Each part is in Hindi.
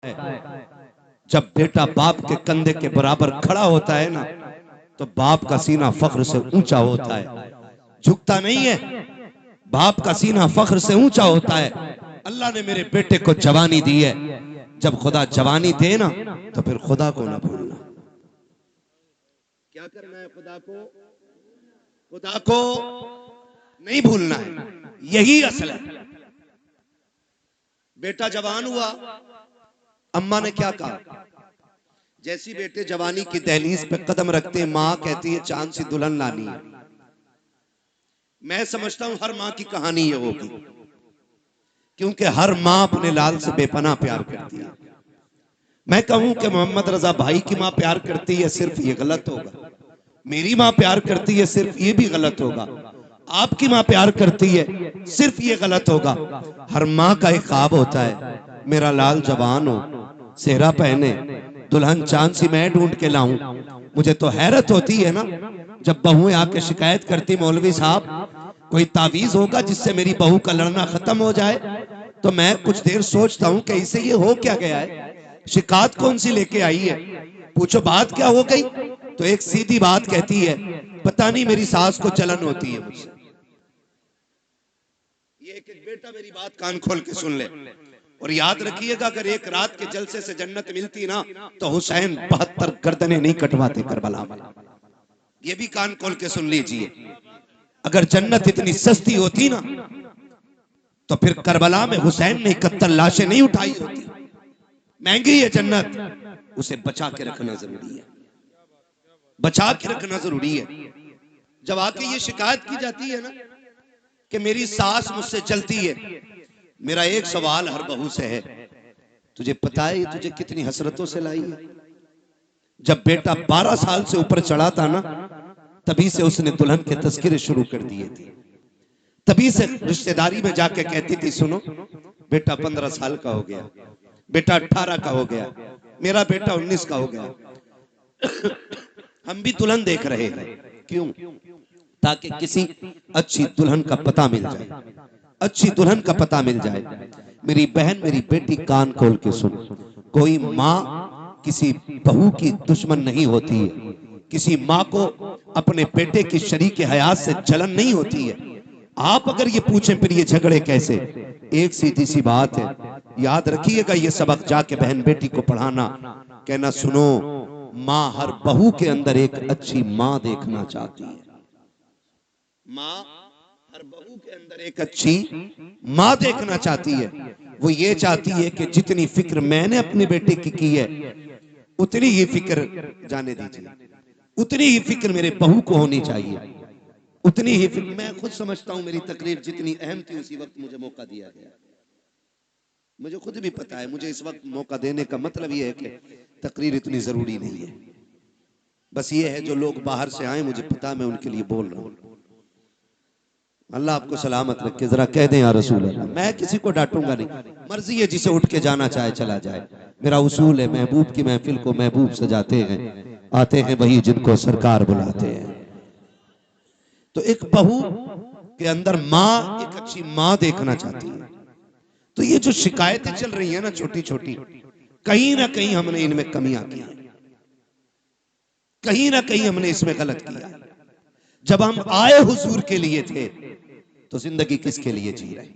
जब बेटा बाप के कंधे के बराबर खड़ा होता है ना, तो बाप का सीना फख्र से ऊंचा होता है, झुकता नहीं है। बाप का सीना फख्र से ऊंचा होता है। अल्लाह ने मेरे बेटे को जवानी दी है, जब खुदा जवानी दे ना तो फिर खुदा को ना भूलना। क्या करना है? खुदा को नहीं भूलना है, यही असल है। बेटा जवान हुआ, अम्मा ने क्या कहा? जैसी बेटे जवानी की दहलीज पे कदम रखते, माँ कहती है चांद सी दुल्हन लानी है। मैं समझता हूं हर माँ की कहानी ये होगी, क्योंकि हर माँ अपने लाल से बेपनाह प्यार करती है। मैं कहूं कि मोहम्मद रजा भाई की माँ प्यार करती है, सिर्फ ये गलत होगा। मेरी माँ प्यार करती है, सिर्फ ये भी गलत होगा। आपकी माँ प्यार करती है, सिर्फ ये गलत होगा। हर माँ का एक ख्वाब होता है, मेरा लाल जवान हो, सेहरा पहने, दुल्हन चांद सी मैं ढूंढ के लाऊं। मुझे तो हैरत होती है ना, जब बहुएं आके शिकायत करती, मौलवी साहब कोई तावीज होगा जिससे मेरी बहू का लड़ना खत्म हो जाए। तो मैं कुछ देर सोचता हूं कि इसे ये हो क्या गया है, शिकायत कौन सी लेके आई है, पूछो बात क्या हो गई। तो एक सीधी बात कहती है, पता नहीं मेरी सास को जलन होती है मुझसे। ये एक एक बेटा मेरी बात कान खोल के सुन ले, और याद रखिएगा, अगर एक रात के जलसे से जन्नत मिलती ना, तो हुसैन 72 गर्दनें नहीं कटवाते करबला में। ये भी कान खोल के सुन लीजिए, अगर जन्नत इतनी सस्ती होती ना, तो फिर करबला में हुसैन ने 71 लाशें नहीं उठाई होती। महंगी है जन्नत, उसे बचा के रखना जरूरी है, बचा के रखना जरूरी है। जब आके ये शिकायत की जाती है ना कि मेरी सास मुझसे जलती है, मेरा एक सवाल हर बहू से है, तुझे पता है तुझे कितनी हसरतों से लाई है? जब बेटा 12 साल से ऊपर चढ़ा था ना, तभी से उसने दुल्हन के तस्करे शुरू कर दिए थे। तभी से रिश्तेदारी में जाके कहती थी, सुनो बेटा 15 साल का हो गया, बेटा 18 का हो गया, मेरा बेटा 19 का हो गया। हम भी दुल्हन देख रहे हैं। क्यों? ताकि किसी अच्छी दुल्हन का पता मिल जाए, अच्छी दुल्हन का पता मिल जाए। मेरी बहन, मेरी बेटी, कान खोल के सुन, कोई माँ किसी बहू की दुश्मन नहीं होती है। किसी माँ को अपने बेटे की शरीके हयात से जलन नहीं होती है। आप अगर ये पूछें फिर ये झगड़े कैसे, एक सीधी सी बात है, याद रखिएगा ये सबक जाके बहन बेटी को पढ़ाना, कहना सुनो, माँ हर बहू के अंदर एक अच्छी माँ देखना चाहती है। माँ हर बहू के अंदर एक अच्छी माँ देखना चाहती है। वो ये चाहती है कि जितनी फिक्र मैंने अपने बेटे की है, उतनी ही फिक्र, जाने दीजिए, उतनी ही फिक्र मेरे बहू को होनी चाहिए, उतनी ही फिक्र। मैं खुद समझता हूं मेरी तकरीर जितनी अहम थी उसी वक्त मुझे मौका दिया गया। मुझे खुद भी पता है, मुझे इस वक्त मौका देने का मतलब यह है कि तकरीर इतनी जरूरी नहीं है। बस ये है जो लोग बाहर से आए, मुझे पता, मैं उनके लिए बोल रहा हूं। अल्लाह आपको सलामत रखे। जरा कह दें या रसूल अल्लाह। मैं किसी को डांटूंगा नहीं, मर्जी है जिसे उठ के जाना चाहे चला जाए। मेरा उसूल है, महबूब की महफिल को महबूब सजाते हैं, आते हैं वही जिनको सरकार बुलाते हैं। तो एक बहू के अंदर माँ एक अच्छी माँ देखना चाहती है। तो ये जो शिकायतें चल रही है ना छोटी छोटी, कहीं ना कहीं हमने इनमें कमियां की, कहीं ना कहीं हमने इसमें गलत किया। जब हम आए हुजूर के लिए थे तो जिंदगी किसके लिए जी रहे?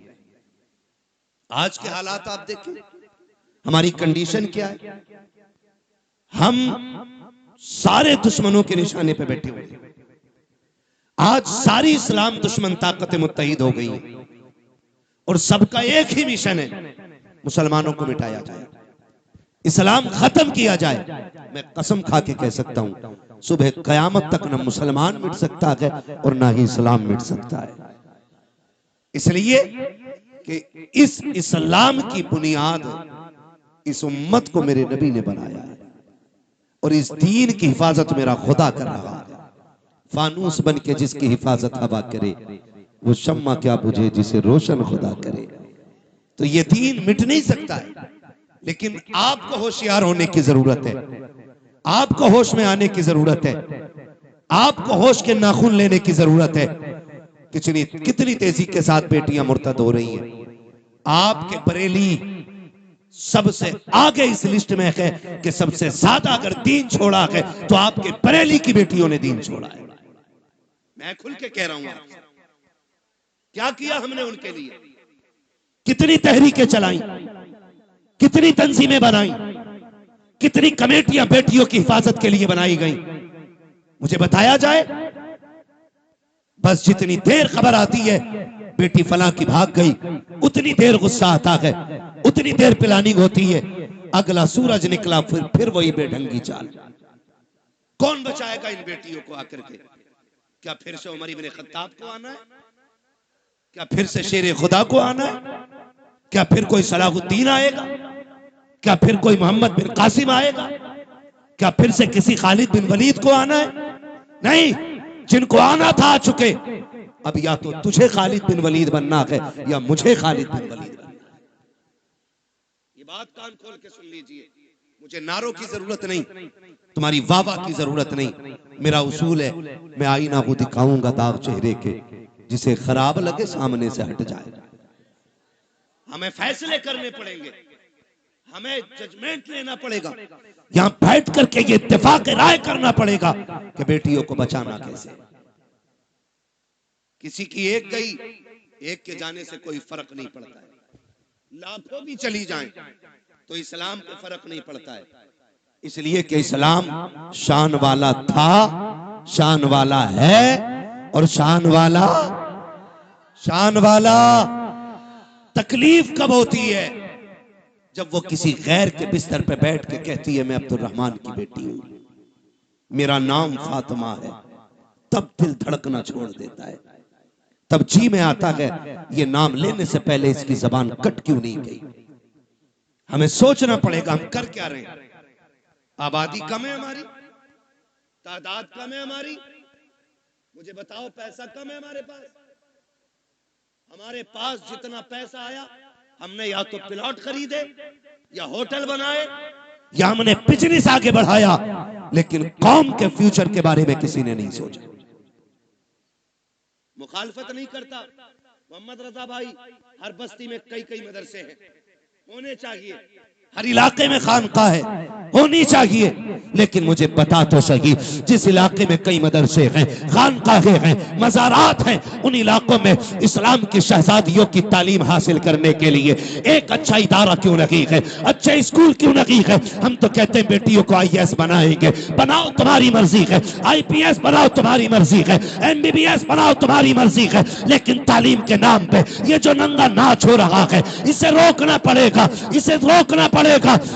आज के हालात आप देखें, हमारी कंडीशन क्या है। हम सारे दुश्मनों के निशाने पे बैठे हुए हैं। आज सारी इस्लाम दुश्मन ताकतें मुत्तहिद हो गई हैं और सबका एक ही मिशन है, मुसलमानों को मिटाया जाए, इस्लाम खत्म किया जाए। मैं कसम खा के कह सकता हूं, सुबह कयामत तक न मुसलमान मिट सकता है और ना ही इस्लाम मिट सकता है। इसलिए कि इस इस्लाम की बुनियाद इस उम्मत को मेरे नबी ने बनाया है और इस दीन की हिफाजत मेरा खुदा कर रहा है। फानूस बन के जिसकी हिफाजत हवा करे, वो शम्मा क्या बुझे जिसे रोशन खुदा करे। तो ये दीन मिट नहीं सकता है, लेकिन आपको होशियार होने की जरूरत है, आपको होश में आने की जरूरत है, आपको होश के नाखून लेने की जरूरत है। कितनी तेजी के साथ बेटियां मुर्तद हो रही हैं। आपके बरेली सबसे आगे इस लिस्ट में है कि सबसे ज्यादा अगर दीन छोड़ा है तो आपके बरेली की बेटियों ने दीन छोड़ा है। मैं खुल के कह रहा हूं आपसे, क्या किया हमने उनके लिए, कितनी तहरीकें चलाई, कितनी तंजीमें बनाई, कितनी कमेटियां बेटियों की हिफाजत के लिए बनाई गई, मुझे बताया जाए। बस जितनी देर खबर आती है बेटी फला की भाग गई, उतनी देर गुस्सा आता है, उतनी देर प्लानिंग होती है, अगला सूरज निकला फिर वही बेढंगी चाल। कौन बचाएगा इन बेटियों को आकर के? क्या फिर से उमर इब्न खत्ताब को आना है? क्या फिर से शेर खुदा को आना है? क्या फिर कोई सलाहुद्दीन आएगा? क्या फिर कोई मोहम्मद बिन कासिम आएगा? क्या फिर से किसी खालिद बिन वलीद को आना है? नहीं, जिनको आना था आ चुके। अब या तो तुझे खालिद बिन वलीद बनना है या मुझे खालिद बिन वलीद बनना है। ये बात कान खोल के सुन लीजिए। मुझे नारों की जरूरत नहीं, तुम्हारी वाह की जरूरत नहीं। मेरा उसूल है, मैं आईना को दिखाऊंगा दाग चेहरे के, जिसे खराब लगे सामने से हट जाए। हमें फैसले करने पड़ेंगे, हमें जजमेंट लेना पड़ेगा, यहां बैठ करके ये इत्तेफाक राय करना पड़ेगा कि बेटियों को बचाना कैसे। किसी की एक गई, एक के जाने से कोई फर्क नहीं पड़ता है, लाखों भी चली जाएं तो इस्लाम पे फर्क नहीं पड़ता है। इसलिए कि इस्लाम शान वाला था, शान वाला है और शान वाला तकलीफ कब होती है? जब वो किसी गैर के बिस्तर पे बैठ के कहती है मैं अब्दुल रहमान की बेटी हूं, मेरा नाम फातिमा है, तब दिल धड़कना छोड़ देता है। तब जी में आता है ये नाम लेने से पहले इसकी जबान कट क्यों नहीं गई। हमें सोचना पड़ेगा हम कर क्या रहे हैं। आबादी कम है हमारी, तादाद कम है हमारी, मुझे बताओ पैसा कम है हमारे पास। हमारे पास जितना पैसा आया हमने या तो प्लॉट खरीदे या होटल बनाए या हमने बिजनेस आगे बढ़ाया, लेकिन कौम के फ्यूचर के बारे में किसी ने नहीं सोचा। मुखालफत नहीं करता मोहम्मद रजा भाई, हर बस्ती में कई कई मदरसे हैं, होने चाहिए, हर इलाके में खानका है, होनी चाहिए, लेकिन मुझे बता तो सही, जिस इलाके में कई मदरसे हैं, खानकाहें हैं, मज़ारात हैं, उन इलाकों में इस्लाम की शहजादियों की तालीम हासिल करने के लिए एक अच्छा इदारा क्यों नहीं है, अच्छे स्कूल क्यों नहीं है? हम तो कहते हैं बेटियों को IAS बनाएंगे, बनाओ तुम्हारी मर्जी है, IPS बनाओ तुम्हारी मर्जी है, MBBS बनाओ तुम्हारी मर्जी है, लेकिन तालीम के नाम पे ये जो नंगा नाच हो रहा है इसे रोकना पड़ेगा, इसे रोकना पड़ेगा।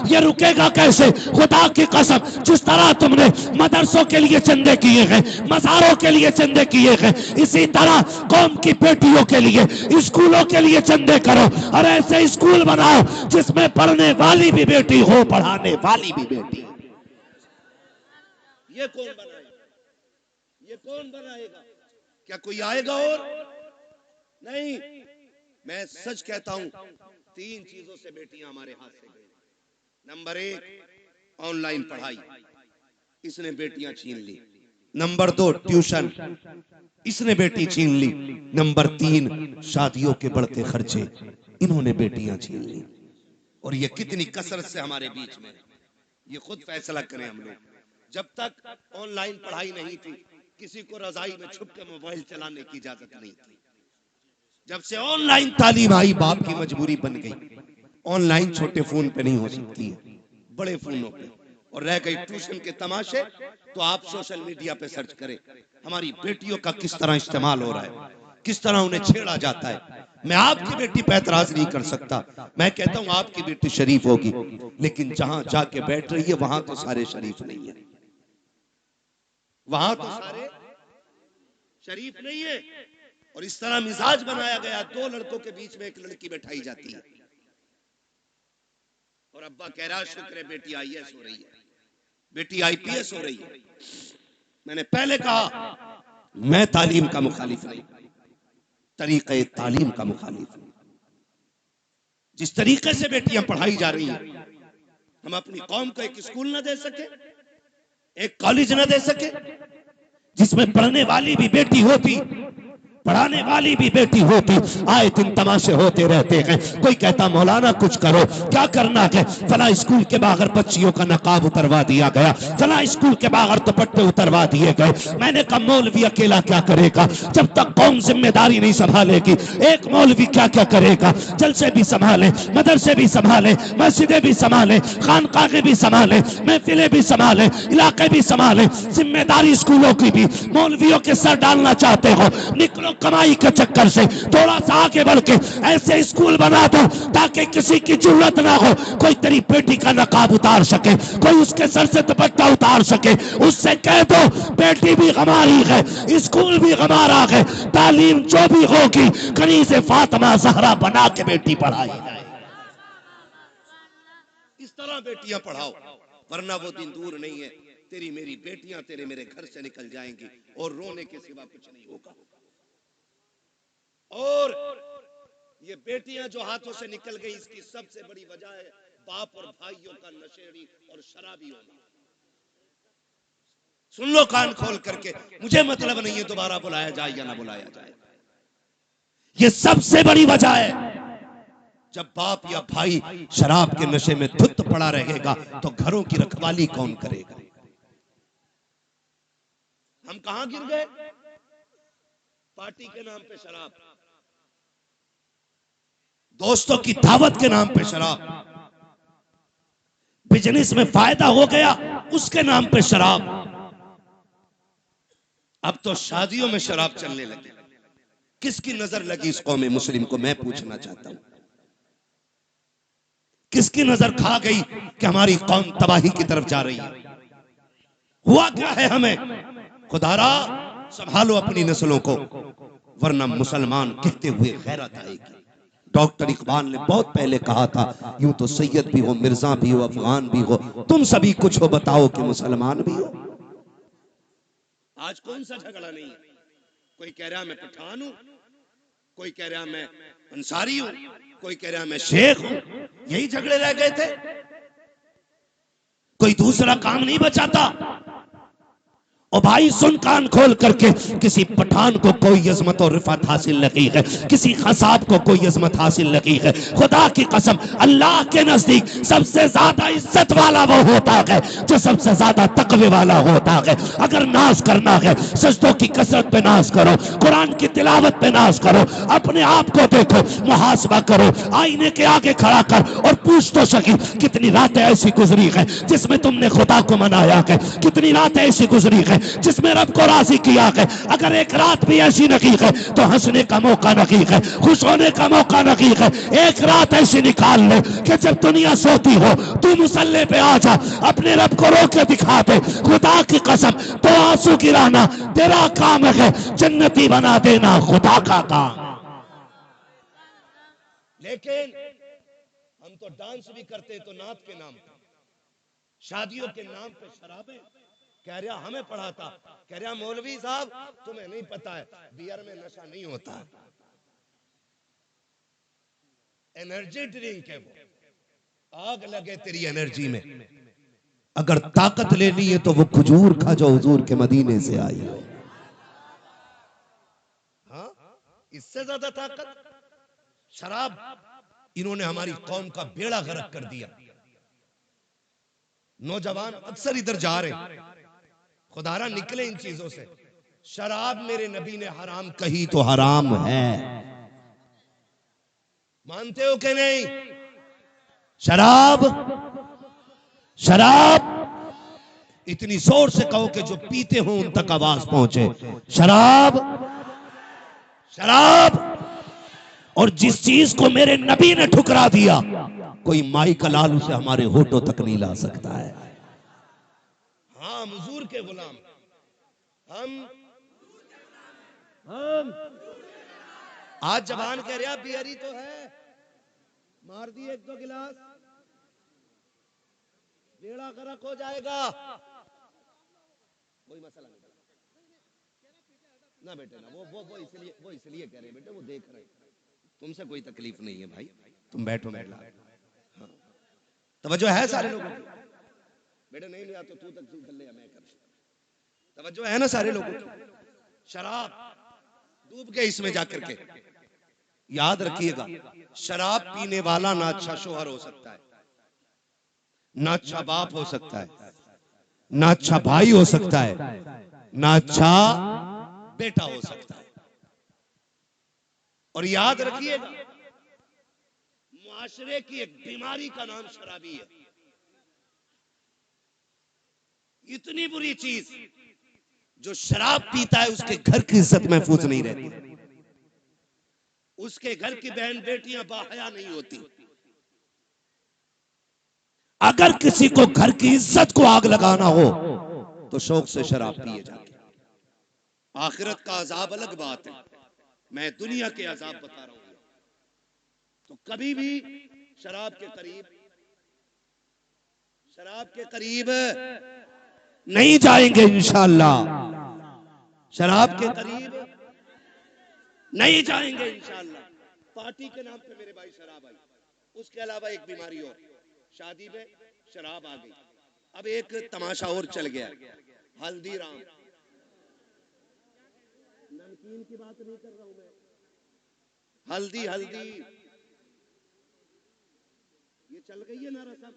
ये रुकेगा कैसे? खुदा की कसम, जिस तरह तुमने मदरसों के लिए चंदे किए हैं, मज़ारों के लिए चंदे किए हैं, इसी तरह कौम की बेटियों के लिए, स्कूलों के लिए चंदे करो और ऐसे स्कूल बनाओ जिसमें पढ़ने वाली भी बेटी हो, पढ़ाने वाली भी बेटी। ये कौन बनाएगा? ये कौन बनाएगा? क्या कोई आएगा? और नहीं, मैं सच कहता हूं, 3 चीजों से बेटियां हमारे हाथ से गई। नंबर 1 ऑनलाइन पढ़ाई, इसने बेटियां छीन ली। नंबर 2 ट्यूशन, इसने बेटी छीन ली। नंबर 3 शादियों के बढ़ते खर्चे, इन्होंने बेटियां छीन ली। और ये कितनी कसरत से हमारे बीच में, ये खुद फैसला करें हम लोग। जब तक ऑनलाइन पढ़ाई नहीं थी, किसी को रजाई में छुप के मोबाइल चलाने की इजाजत नहीं थी। जब से ऑनलाइन तालीम आई, बाप की मजबूरी बन गई, ऑनलाइन छोटे फोन पे नहीं हो सकती है, बड़े फोनों पे। और रह गई ट्यूशन के तमाशे, तो आप सोशल मीडिया पे सर्च करें हमारी बेटियों का किस तरह इस्तेमाल हो रहा है, किस तरह उन्हें छेड़ा जाता है। मैं आपकी बेटी पे एतराज नहीं कर सकता, मैं कहता हूं आपकी बेटी शरीफ होगी, लेकिन जहां जाके बैठ रही है वहां तो सारे शरीफ नहीं है, वहां तो सारे शरीफ नहीं है। और इस तरह मिजाज बनाया गया, 2 लड़कों के बीच में एक लड़की बैठाई जाती है और अब्बा कह रहा शुक्र है बेटी IAS हो रही है, बेटी IPS हो रही है। मैंने पहले कहा मैं तालीम का मुखालिफ नहीं, तरीके तालीम का मुखालिफ हूं। जिस तरीके से बेटियां पढ़ाई जा रही हैं, हम अपनी कौम को एक स्कूल न दे सके, एक कॉलेज न दे सके जिसमें पढ़ने वाली भी बेटी होती, पढ़ाने वाली भी बेटी होती, आए दिन तमाशे होते रहते हैं। कोई कहता मौलाना कुछ करो, क्या करना है? फला स्कूल के बाहर बच्चियों का नकाब उतरवा दिया गया, फला स्कूल के बाहर दुपट्टे उतरवा दिए गए। मैंने कहा मौलवी अकेला क्या करेगा, जब तक कौम जिम्मेदारी नहीं संभालेगी। एक मौलवी क्या क्या करेगा, जलसे भी संभाले, मदरसे भी संभाले, मस्जिदें भी संभाले, खानकाहें भी संभाले, महफिलें भी संभाले, इलाके भी संभाले। जिम्मेदारी स्कूलों की भी मौलवियों के सर डालना चाहते हो, निकलो कमाई के चक्कर से, थोड़ा सा आगे बढ़ के ऐसे स्कूल बना दो ताकि किसी की जरूरत ना हो, कोई तेरी बेटी का नकाब उतार सके, कोई उसके सर से दुपट्टा उतार सके। उससे कह दो बेटी भी हमारी है, स्कूल भी हमारा है, तालीम जो भी होगी कनीज़ फातिमा ज़हरा बना के बेटी पढ़ाई जाए। इस तरह बेटियां पढ़ाओ, वरना वो दिन दूर नहीं है, तेरी मेरी बेटियां तेरे मेरे घर से निकल जाएंगी और रोने के सिवा कुछ नहीं होगा। और ये बेटियां जो हाथों से निकल गई, इसकी सबसे बड़ी वजह है बाप और भाइयों का नशेड़ी और शराबी होना। सुन लो कान खोल करके, मुझे मतलब नहीं है दोबारा बुलाया जाए या ना बुलाया जाए, ये सबसे बड़ी वजह है। जब बाप या भाई शराब के नशे में धुत पड़ा रहेगा तो घरों की रखवाली कौन करेगा? हम कहां गिर गए? पार्टी के नाम पे शराब, दोस्तों की दावत के नाम पे शराब, बिजनेस में फायदा हो गया उसके नाम पे शराब। अब तो शादियों में शराब चलने लगी। किसकी नजर लगी इस कौम मुस्लिम को, मैं पूछना चाहता हूं। किसकी नजर खा गई कि हमारी कौम तबाही की तरफ जा रही है? हुआ क्या है हमें? खुदारा संभालो अपनी नस्लों को, वरना मुसलमान कहते हुए गैरत आएगी। डॉक्टर इकबाल ने बहुत पहले कहा था, यूं तो सैयद भी हो, मिर्जा भी हो, अफगान भी हो, तुम सभी कुछ हो, बताओ कि मुसलमान भी हो। आज कौन सा झगड़ा नहीं है? कोई कह रहा मैं पठान हूं, कोई कह रहा मैं अंसारी हूं, कोई कह रहा मैं शेख हूं। यही झगड़े रह गए थे, कोई दूसरा काम नहीं बचाता। और भाई सुन कान खोल करके, किसी पठान को कोई अजमत और रिफत हासिल नहीं है, किसी खसाब को कोई अजमत हासिल नहीं है। खुदा की कसम, अल्लाह के नजदीक सबसे ज्यादा इज्जत वाला वो होता है जो सबसे ज्यादा तकवे वाला होता है। अगर नाज करना है, सजदों की कसरत पे नाज करो, कुरान की तिलावत पे नाज करो, अपने आप को देखो, मुहासबा करो, आईने के आगे खड़ा कर और पूछ तो सकी कितनी रातें ऐसी गुजरी है जिसमें तुमने खुदा को मनाया है, कितनी रातें ऐसी गुजरी है जिसमें रब को राजी किया है। अगर एक रात भी ऐसी नहीं है तो हंसने का मौका नहीं है, खुश होने का मौका नहीं है। एक रात ऐसी निकाल लो कि जब दुनिया सोती हो तू मुसल्ले पे आ जा, अपने रब को रो के दिखा दे। खुदा की कसम, तो आंसू गिराना तेरा काम है, जन्नती बना देना खुदा का काम। लेकिन हम तो डांस भी करते तो नात के नाम पे, शादियों के नाम पे शराबें। कह रहा हमें पढ़ाता, कह रहा मौलवी साहब तुम्हें नहीं पता है बियर में नशा नहीं होता, एनर्जी ड्रिंक है वो। आग लगे तेरी एनर्जी में। अगर ताकत लेनी है तो वो खजूर खा जो हुजूर के मदीने से आई हो। हाँ, इससे ज्यादा ताकत शराब। इन्होंने हमारी कौम का बेड़ा गर्क कर दिया। नौजवान अक्सर इधर जा रहे, खुदारा निकले इन चीजों से। शराब मेरे नबी ने हराम कही तो हराम है, मानते हो कि नहीं? शराब, शराब इतनी जोर से कहो कि जो पीते हो उन तक आवाज पहुंचे। शराब, शराब। और जिस चीज को मेरे नबी ने ठुकरा दिया, कोई माई का लाल उसे हमारे होठों तक नहीं ला सकता है। हाँ, हुजूर के गुलाम हम आज जवान कह रहा बियरी तो है, मार दिए एक दो गिलास बेड़ा गर्क हो जाएगा। कोई मसला नहीं ना बेटे, ना वो इसलिए कह रहे बेटे, वो देख रहे, तुमसे कोई तकलीफ नहीं है भाई, तुम बैठो बैठो। हाँ, तवज्जो है सारे लोगों की? बेटे नहीं लिया तो तू तक कर ले या मैं कर, तवज्जो है ना सारे लोगों की? शराब डूब गए इसमें जाकर के। याद रखिएगा, शराब पीने वाला ना अच्छा शोहर हो सकता है, ना अच्छा बाप हो सकता है, ना अच्छा भाई हो सकता है, ना अच्छा बेटा हो सकता है। और याद रखिएगा, मुआशरे की एक बीमारी का नाम शराबी है। इतनी बुरी चीज, जो शराब पीता है उसके घर की इज्जत महफूज नहीं रहती, उसके घर की बहन बेटियां बाहया नहीं होती। अगर किसी को घर की इज्जत को आग लगाना हो तो शौक से शराब पिए जाके। आखिरत का अजाब अलग बात है, मैं दुनिया के अजाब बता रहा हूं। तो कभी भी शराब के करीब नहीं जाएंगे इंशाअल्लाह। शराब के करीब नहीं जाएंगे इंशाअल्लाह। पार्टी के नाम पे मेरे भाई शराब आई, उसके अलावा एक बीमारी और, शादी में शराब आ गई। अब एक तमाशा और चल गया, हल्दीराम। नमकीन की बात नहीं कर रहा हूं मैं, हल्दी हल्दी ये चल गई है नारा सब।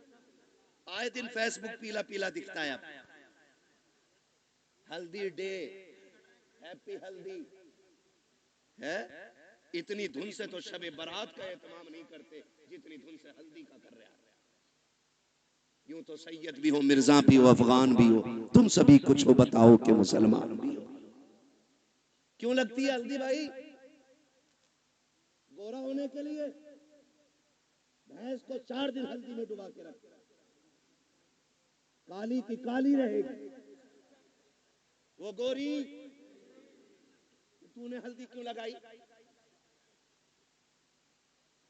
आए दिन फेसबुक पीला पीला दिखता है। अब हल्दी डे, हैप्पी हल्दी है। इतनी धुन से तो शबे बारात का एहतमाम नहीं करते जितनी धुन से हल्दी का कर रहे हैं। यूं तो सैयद भी हो, मिर्जा भी हो, अफगान भी हो, तुम सभी कुछ हो बताओ कि मुसलमान भी हो। क्यों लगती है हल्दी भाई? गोरा होने के लिए। भैंस को 4 दिन हल्दी में डुबा के रखते, काली की काली रहेगी, वो गोरी। तूने हल्दी क्यों लगाई?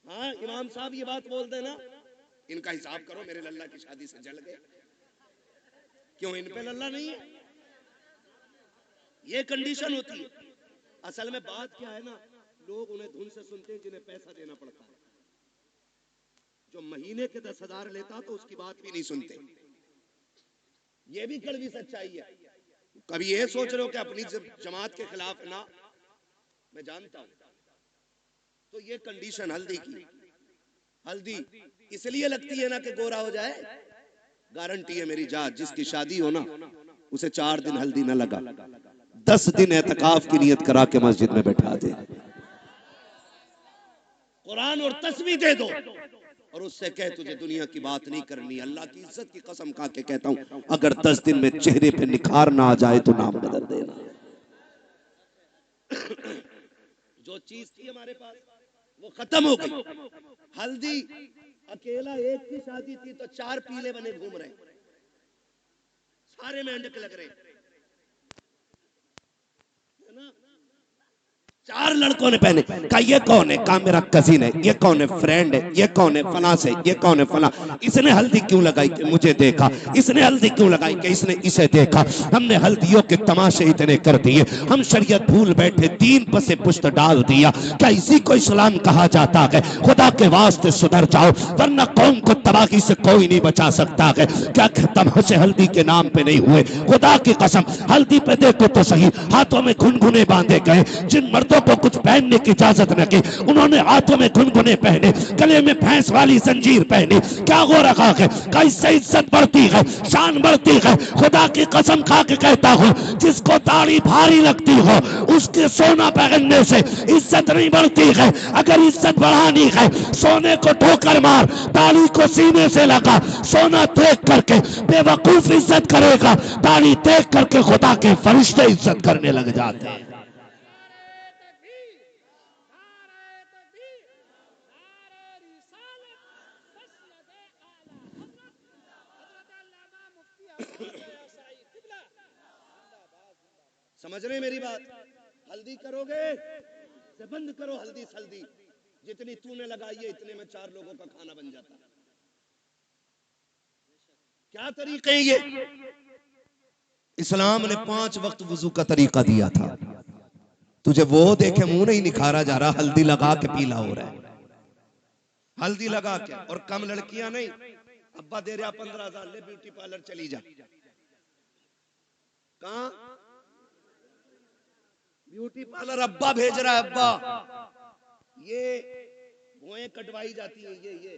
हाँ इमाम साहब ये बात बोल देना, इनका हिसाब करो, मेरे लल्ला की शादी से जल गए। क्यों इन पे लल्ला नहीं है? ये कंडीशन होती है। असल में बात क्या है ना, लोग उन्हें धुन से सुनते हैं जिन्हें पैसा देना पड़ता है। जो महीने के 10,000 लेता तो उसकी बात भी नहीं सुनते। ये भी कड़वी सच्चाई है। कभी ये सोच रहे हो कि अपनी जमात के खिलाफ ना, मैं जानता हूं। तो ये कंडीशन हल्दी की, हल्दी इसलिए लगती है ना कि गोरा हो जाए। गारंटी है मेरी जात, जिसकी शादी हो ना उसे 4 दिन हल्दी ना लगा, 10 दिन एतकाफ की नियत करा के मस्जिद में बैठा दे, कुरान और तस्बीह दे दो और उससे कह तुझे दुनिया की बात नहीं करनी। अल्लाह की इज्जत की कसम खा के कहता हूं, अगर 10 दिन में चेहरे पे निखार ना आ जाए तो नाम बदल देना। जो चीज थी हमारे पास वो खत्म हो गई। हल्दी अकेला एक की शादी थी तो 4 पीले बने घूम रहे, सारे मेंढक लग रहे है ना। 4 लड़कों ने पहने, कहा ये कौन है? कहा मेरा कजिन है। ये कौन है? फ्रेंड है। ये कौन है? फला से। ये कौन है? फला। इसने हल्दी क्यों लगाई? कि मुझे देखा। इसने हल्दी क्यों लगाई? कि इसने इसे देखा। हमने हल्दियों के तमाशे इतने कर दिए, हम शरीयत भूल बैठे, दीन पर से पुश्त डाल दिया। क्या इसी को इस्लाम कहा जाता है? खुदा के वास्ते सुधर जाओ, वरना कौम को तबाही से कोई नहीं बचा सकता है। क्या तमाशे हल्दी के नाम पे नहीं हुए? खुदा की कसम, हल्दी पे देखो तो सही, हाथों में घुनघुने बांधे गए। जिन मर्दों को कुछ पहनने की इजाजत न की, उन्होंने हाथों में घुनघुने पहने, गले में भैंस वाली जंजीर पहनी। क्या हो रखा है? कैसे इज्जत बढ़ती है, शान बढ़ती है। खुदा की कसम खा के कहता हूं, जिसको दाढ़ी भारी लगती हो उसके सोना पहनने से इज्जत नहीं बढ़ती है। अगर इज्जत बढ़ानी है, सोने को ठोकर मार, दाढ़ी को सीने से लगा। सोना देख करके बेवकूफ इज्जत करेगा, दाढ़ी देख करके खुदा के फरिश्ते इज्जत करने लग जाते हैं। समझ रहे मेरी बात? हल्दी करोगे से बंद करो हल्दी सल्दी, जितनी तूने लगाई है इतने में 4 लोगों का खाना बन जाता। क्या तरीके ये? इस्लाम ने 5 वक्त वुजू का तरीका दिया था। तुझे वो देखे मुंह नहीं निखारा जा रहा, हल्दी लगा के पीला हो रहा है। हल्दी लगा के, और कम लड़कियां नहीं, अब्बा दे रहा 15,000 ले ब्यूटी पार्लर चली जा। कहां? ब्यूटी पार्लर अब्बा भेज रहा है, अब्बा ये भौएं कटवाई जाती है, ये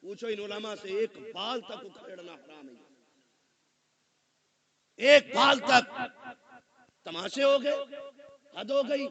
पूछो इन उलमा से, एक बाल तक उखेड़ना हराम है, एक बाल तक। तमाशे हो गए, हद हो गई।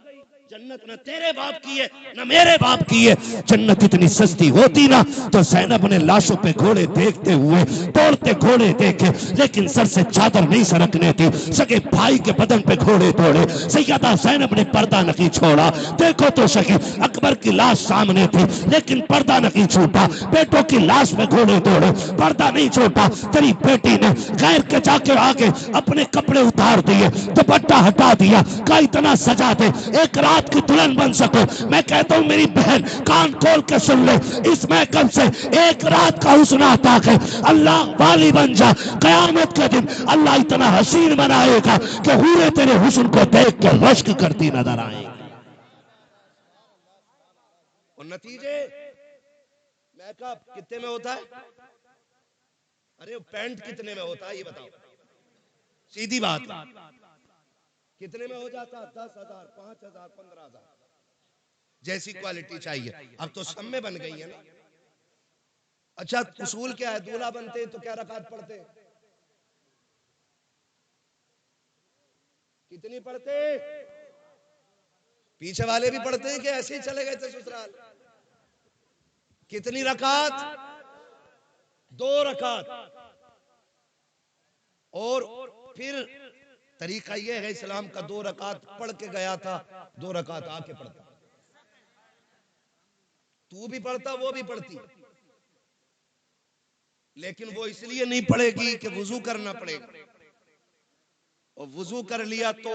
जन्नत न तेरे बाप की है न मेरे बाप की है। जन्नत इतनी सस्ती होती ना तो ज़ैनब ने लाशों पे घोड़े देखते हुए तोड़ते घोड़े देखे, लेकिन सर से चादर नहीं सरकने थी। सगे भाई के बदन पे घोड़े तोड़े, सैयदा ज़ैनब ने पर्दा नहीं छोड़ा। देखो तो सही, अकबर की लाश सामने थी लेकिन पर्दा नहीं छूटा। बेटों की लाश पे घोड़े तोड़े, पर्दा नहीं छोटा। तेरी बेटी ने गैर के जाके आगे अपने कपड़े उतार दिए, दुपट्टा हटा दिया, का इतना सजा दे एक रात की दुल्हन बन सको। मैं कहता हूं मेरी बहन कान खोल के सुन ले, इस महकम से एक रात का हुस्न आता है, अल्लाह वाली बन जा। कयामत के दिन अल्लाह इतना हसीन बनाएगा कि हूरे तेरे हुस्न को देख के रश्क करती नजर आएगी। और नतीजे मेकअप कितने में होता है? अरे पैंट कितने में होता है ये बताओ, सीधी बात। कितने में हो जाता? 10,000, 5,000, 15,000, जैसी क्वालिटी चाहिए। अब तो सब में बन गई है ना। अच्छा उसूल क्या है? दूल्हा बनते हैं तो क्या रकात पढ़ते हैं? कितनी पढ़ते? पीछे वाले भी पढ़ते हैं कि ऐसे ही चले गए थे ससुराल? कितनी रकात? 2 रकात। और फिर तरीका यह है इस्लाम का, 2 रकात पढ़ के गया था, 2 रकात आके पढ़ता। तू भी पढ़ता, वो भी पढ़ती, लेकिन वो इसलिए नहीं पढ़ेगी कि वुजू करना पड़ेगा, और वुजू कर लिया तो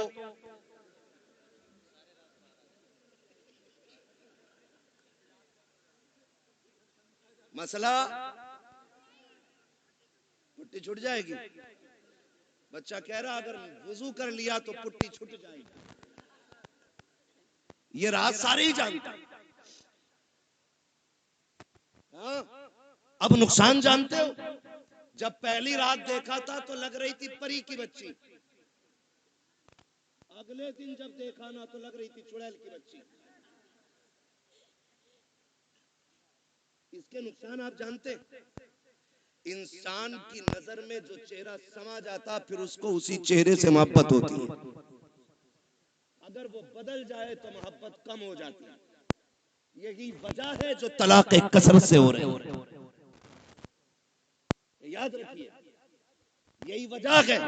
मसला पुट्टी छूट जाएगी। बच्चा कह रहा अगर वुजू कर लिया तो पुट्टी छूट जाएगी। ये राज सारे ही जानते हैं। हाँ? अब नुकसान जानते हो? जब पहली रात देखा था तो लग रही थी परी की बच्ची, अगले दिन जब देखा ना तो लग रही थी चुड़ैल की बच्ची। इसके नुकसान आप जानते? इंसान की नजर में जो चेहरा समा जाता फिर उसको उसी चेहरे से मोहब्बत होती है। अगर वो बदल जाए तो मोहब्बत कम हो जाती है। यही वजह है जो तलाक कसरत से हो रहे हैं। याद रखिए, यही वजह है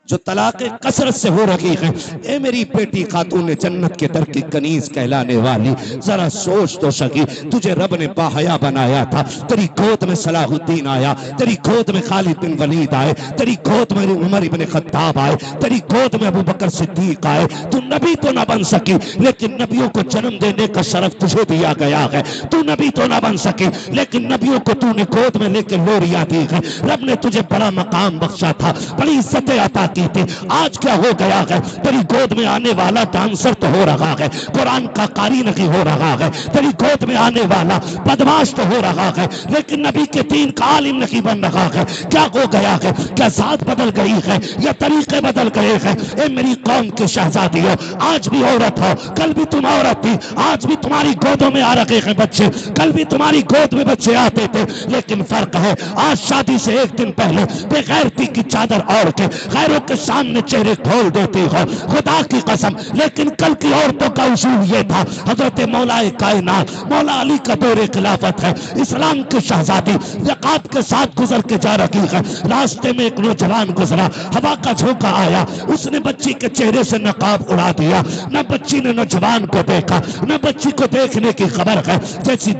जो तलाक कसरत से हो रही है। ए मेरी बेटी खातून जन्नत के दर की कनीज कहलाने वाली, जरा सोच तो सकी, तुझे रब ने बाहया बनाया था। तेरी गोद में सलाहुद्दीन आया, तेरी गोद में खालिद बिन वलीद आए, तेरी गोद में उमर इब्न खत्ताब आए, तेरी गोद में अबू बकर सिद्दीक आए। तू नबी तो ना बन सकी, लेकिन नबियों को जन्म देने का शरफ तुझे दिया गया है। तू नबी तो ना बन सकी, लेकिन नबियों को तूने गोद में लेकर लोरियां दी है। रब ने तुझे बड़ा मकाम बख्शा था, बड़ी इज्जतें अता की थी। आज क्या हो गया है? तेरी गोद में आने वाला डांसर तो हो रहा है, कुरान का कारी नहीं हो रहा है। तेरी गोद में आने वाला बदमाश तो हो रहा है, लेकिन नबी के दीन का आलिम नहीं बन रहा है। क्या हो गया है? क्या जात बदल गई है या तरीके बदल गए हैं? ए मेरी कौम के शहजादी हो, आज भी औरत हो, कल भी तुम औरत थी, आज भी तुम्हारी गोदों में आ रखे हैं बच्चे, कल भी तुम्हारी गोद में बच्चे आते थे। लेकिन फर्क है, आज शादी से एक दिन पहले बेगैरती की चादर ओढ़ के गैरों के सामने चेहरे खोल देती हो, खुदा की कसम। लेकिन कल की औरतों का उसूल ये था, हजरत मौलाए कायनात मौला अली का दौरे खिलाफत है, इस्लाम की शहजादी ज़कात के साथ गुजर के जा रही है। रास्ते में एक नौजवान गुजरा, हवा का झोंका आया, उसने बच्ची के चेहरे से नकाब उड़ा दिया। न बच्ची ने नौजवान को देखा, न बच्ची को देखने की खबर है। जैसी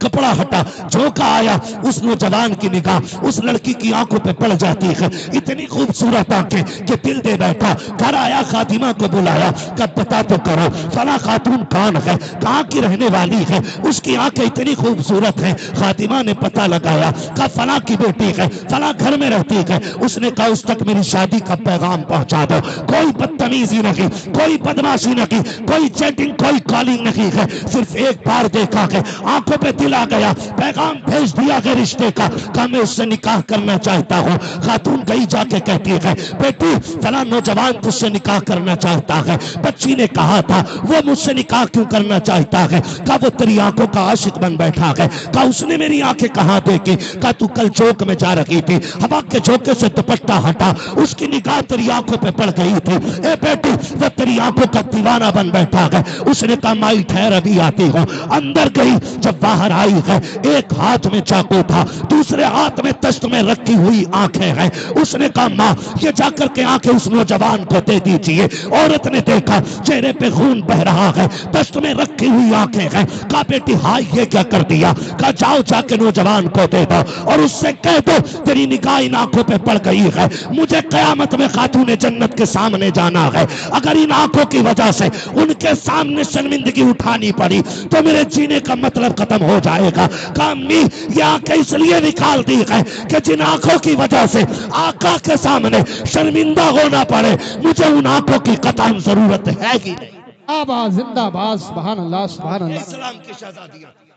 कपड़ा हटा, झोंका आया, उस नौजवान की निगाह उस लड़की की आंखों पे पड़ जाती है। इतनी खूबसूरत आंखें कि दिल दे बैठा। घर आया, खातिमा को बुलाया, कब बता तो करो फला खातून कौन है, कहाँ की रहने वाली है, उसकी आंखें इतनी खूबसूरत हैं। खातिमा ने पता लगाया, कहा फला की बेटी है, फला घर में रहती है। उसने कहा उस तक मेरी शादी का पैगाम पहुंचा दो। कोई बदतमीजी नहीं, कोई बदमाशी नहीं, कोई चैटिंग, कोई कॉलिंग नहीं है। सिर्फ एक बार देखा है, आंखों पे दिल बुला गया, पैगाम भेज दिया कि रिश्ते का, कहा मैं उससे निकाह करना चाहता हूँ। खातून गई जाके कहती है बेटी फला नौजवान तुझसे निकाह करना चाहता है। बच्ची ने कहा था वो मुझसे निकाह क्यों करना चाहता है? कहा वो तेरी आंखों का आशिक बन बैठा है। कहा उसने मेरी आंखें कहाँ देखी? कहा तू कल चौक में जा रही थी, हवा के झोंके से दुपट्टा हटा, उसकी निगाह तेरी आंखों पे पड़ गई थी। ए बेटी वो तेरी आंखों का दीवाना बन बैठा है। उसने कहा माई ठहर अभी आती हूँ। अंदर गई, जब बाहर आई है एक हाथ में चाकू था, दूसरे हाथ में तश्त में रखी हुई आंखें हैं। उसने कहा माँ ये जाकर के आंखें उस नौजवान को दे दीजिए। औरत ने देखा चेहरे पे खून बह रहा है, तश्त में रखी हुई आंखें हैं। कहा बेटी हाय ये क्या कर दिया? कहा जाओ जाके नौजवान को दे दो और उससे कह दो तेरी निगाह इन आंखों पे पड़ गई है, मुझे कयामत में खातूने जन्नत के सामने जाना है। अगर इन आंखों की वजह से उनके सामने शर्मिंदगी उठानी पड़ी तो मेरे जीने का मतलब खत्म हो जाएगा। कहा अम्मी ये आंखें इसलिए निकाल दी है कि जिन आंखों की वजह से आका के सामने शर्मिंदा होना पड़े, मुझे उन आंखों की कतई जरूरत है कि नहीं। आबाद जिंदाबाद, सुभान अल्लाह सुभान ये अल्लाह। इस्लाम की शहजादियां थी।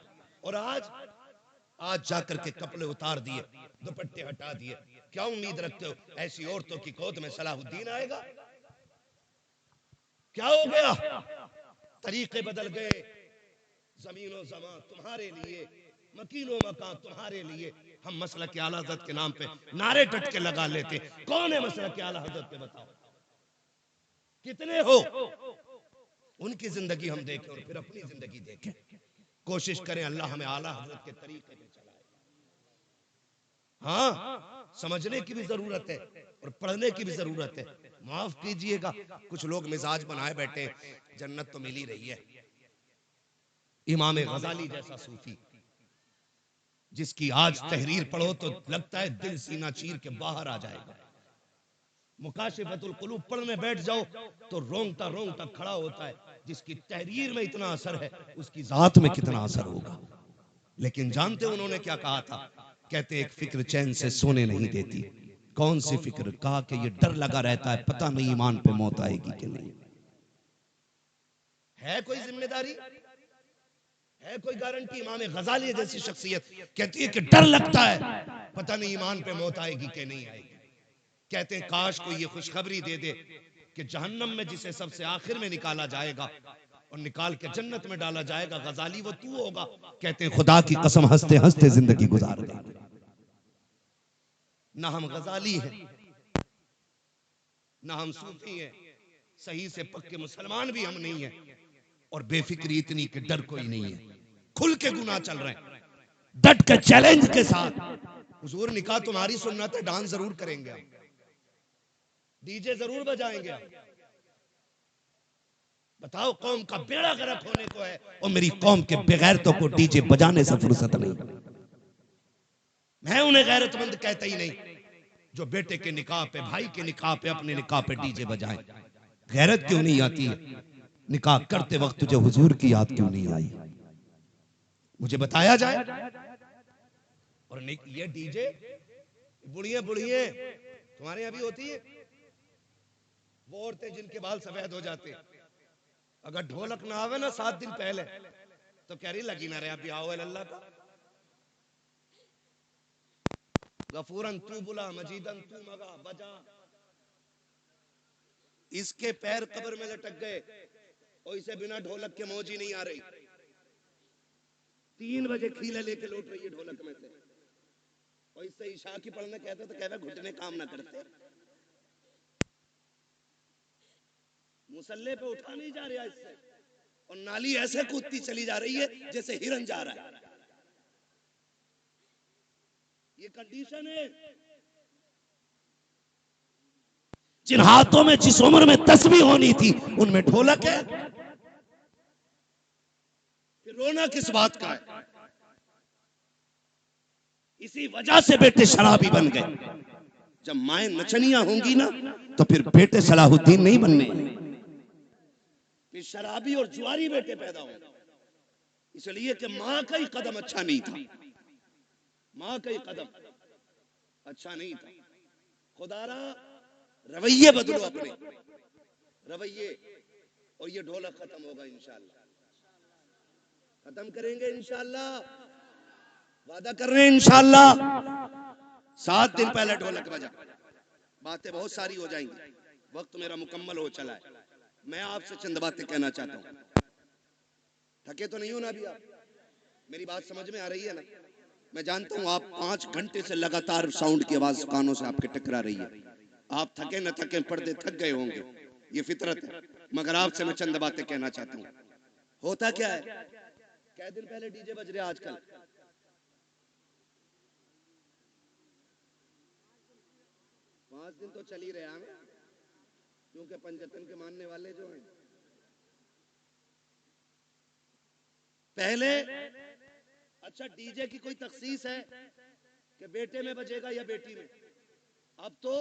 और आज जाकर के कपड़े उतार दिए, दुपट्टे हटा दिए। क्या उम्मीद रखते हो ऐसी औरतों की गोद में सलाहुद्दीन आएगा? क्या हो गया? तरीके बदल गए। जमीनो जमा तुम्हारे लिए, मकीनो मकान तुम्हारे लिए। हम मसलक के आला हज़रत के नाम पे नारे टटके लगा लेते। कौन है मसलक के आला हज़रत पे बताओ? कितने हो? उनकी जिंदगी हम देखें और फिर अपनी जिंदगी देखें। कोशिश करें अल्लाह हमें आला हज़रत के तरीके पे चलाए। हाँ, समझने की भी जरूरत है और पढ़ने की भी जरूरत है। माफ कीजिएगा कुछ लोग मिजाज बनाए बैठे, जन्नत तो मिल ही रही है। इमाम गजाली जैसा सूफी जिसकी आज तहरीर पढ़ो तो लगता है दिल सीना चीर के बाहर आ जाएगा। मुकाशिफतुल कुलूब पढ़ने बैठ जाओ तो रोंगटा रोंगटा खड़ा होता है। जिसकी तहरीर में इतना असर है उसकी जात में कितना असर होगा। लेकिन जानते उन्होंने क्या कहा था? कहते एक फिक्र चैन से सोने नहीं देती। कौन सी फिक्र? कहा कि ये डर लगा रहता है पता नहीं ईमान पे मौत आएगी कि नहीं। है कोई जिम्मेदारी? है कोई गारंटी? इमाम गजाली जैसी शख्सियत कहती है कि डर लगता है पता नहीं ईमान पे मौत आएगी कि नहीं आएगी। कहते हैं काश कोई ये खुशखबरी दे दे कि जहन्नम में जिसे सबसे आखिर में निकाला जाएगा और निकाल के जन्नत में डाला जाएगा गजाली वो तू होगा। कहते हैं खुदा की कसम हंसते हंसते जिंदगी गुजार गई। ना हम गजाली हैं ना हम सूफी हैं, सही से पक्के मुसलमान भी हम नहीं हैं। और बेफिक्री इतनी कि डर कोई नहीं है, खुल के गुनाह चल रहे हैं, डट के चैलेंज के साथ। हुजूर निकाह तुम्हारी सुन्नत है, डांस जरूर करेंगे हम, डीजे जरूर बजाएंगे हम। बताओ कौम का बेड़ा गर्क होने को है और मेरी कौम के बेगैरतों को डीजे बजाने से फुर्सत नहीं। मैं उन्हें गैरतमंद कहता ही नहीं जो बेटे के निकाह पे, भाई के निकाह पे, अपने निकाह पे डीजे बजाएं। गैरत क्यों नहीं आती है? निकाह करते वक्त तुझे हुजूर की याद क्यों नहीं आई? मुझे बताया जाए। और ये डीजे बुढ़िया बुढ़िया तुम्हारे यहां भी होती है? वो औरतें जिनके बाल सफेद हो जाते हैं, अगर ढोलक ना आवे ना 7 दिन पहले तो कह रही लगी ना रहे अभी आओ अल्लाह का। गफूरन तू बुला, मजीदन तू मगा बजा। इसके पैर कब्र में लटक गए और इसे बिना ढोलक के मौज ही नहीं आ रही। 3 बजे खीले लेके लौट रही है ढोलक में से और इससे ईशा की पढ़ने कहते तो कहते घुटने काम ना करते। मुसल्ले पे उठा नहीं जा रहा इससे और नाली ऐसे कूदती चली जा रही है जैसे हिरन जा रहा है। ये कंडीशन है। जिन हाथों में जिस उम्र में तस्बीह होनी थी उनमें ढोलक है। फिर रोना किस बात का है? इसी वजह से बेटे शराबी बन गए। जब माएं नचनियां होंगी ना तो फिर बेटे सलाहुद्दीन नहीं बनने, फिर शराबी और जुआरी बेटे पैदा होंगे। इसलिए कि मां का ही कदम अच्छा नहीं था। मां का ही कदम अच्छा नहीं था। खुदारा रवैये बदलो अपने रवैये और ये ढोलक खत्म होगा इंशाअल्लाह। खत्म करेंगे इंशाअल्लाह। वादा कर रहे हैं इंशाअल्लाह 7 दिन पहले ढोलक बजा। बातें बहुत सारी हो जाएंगी, वक्त मेरा मुकम्मल हो चला है। मैं आपसे चंद बातें कहना चाहता हूँ। थके तो नहीं हो ना अभी आप? मेरी बात समझ में आ रही है ना? मैं जानता हूँ आप 5 घंटे से लगातार साउंड की आवाज कानों से आपके टकरा रही है। आप थके न थके पर्दे थक गए होंगे, ये फितरत है। मगर आपसे मैं चंद बातें कहना चाहता हूँ। होता क्या है, क्या दिन पहले डीजे बज रहे आजकल? 5 दिन तो चल ही रहे हैं, क्योंकि पंजतन के मानने वाले जो हैं पहले, अच्छा डीजे की कोई तखसीस है कि बेटे में बजेगा या बेटी में? अब तो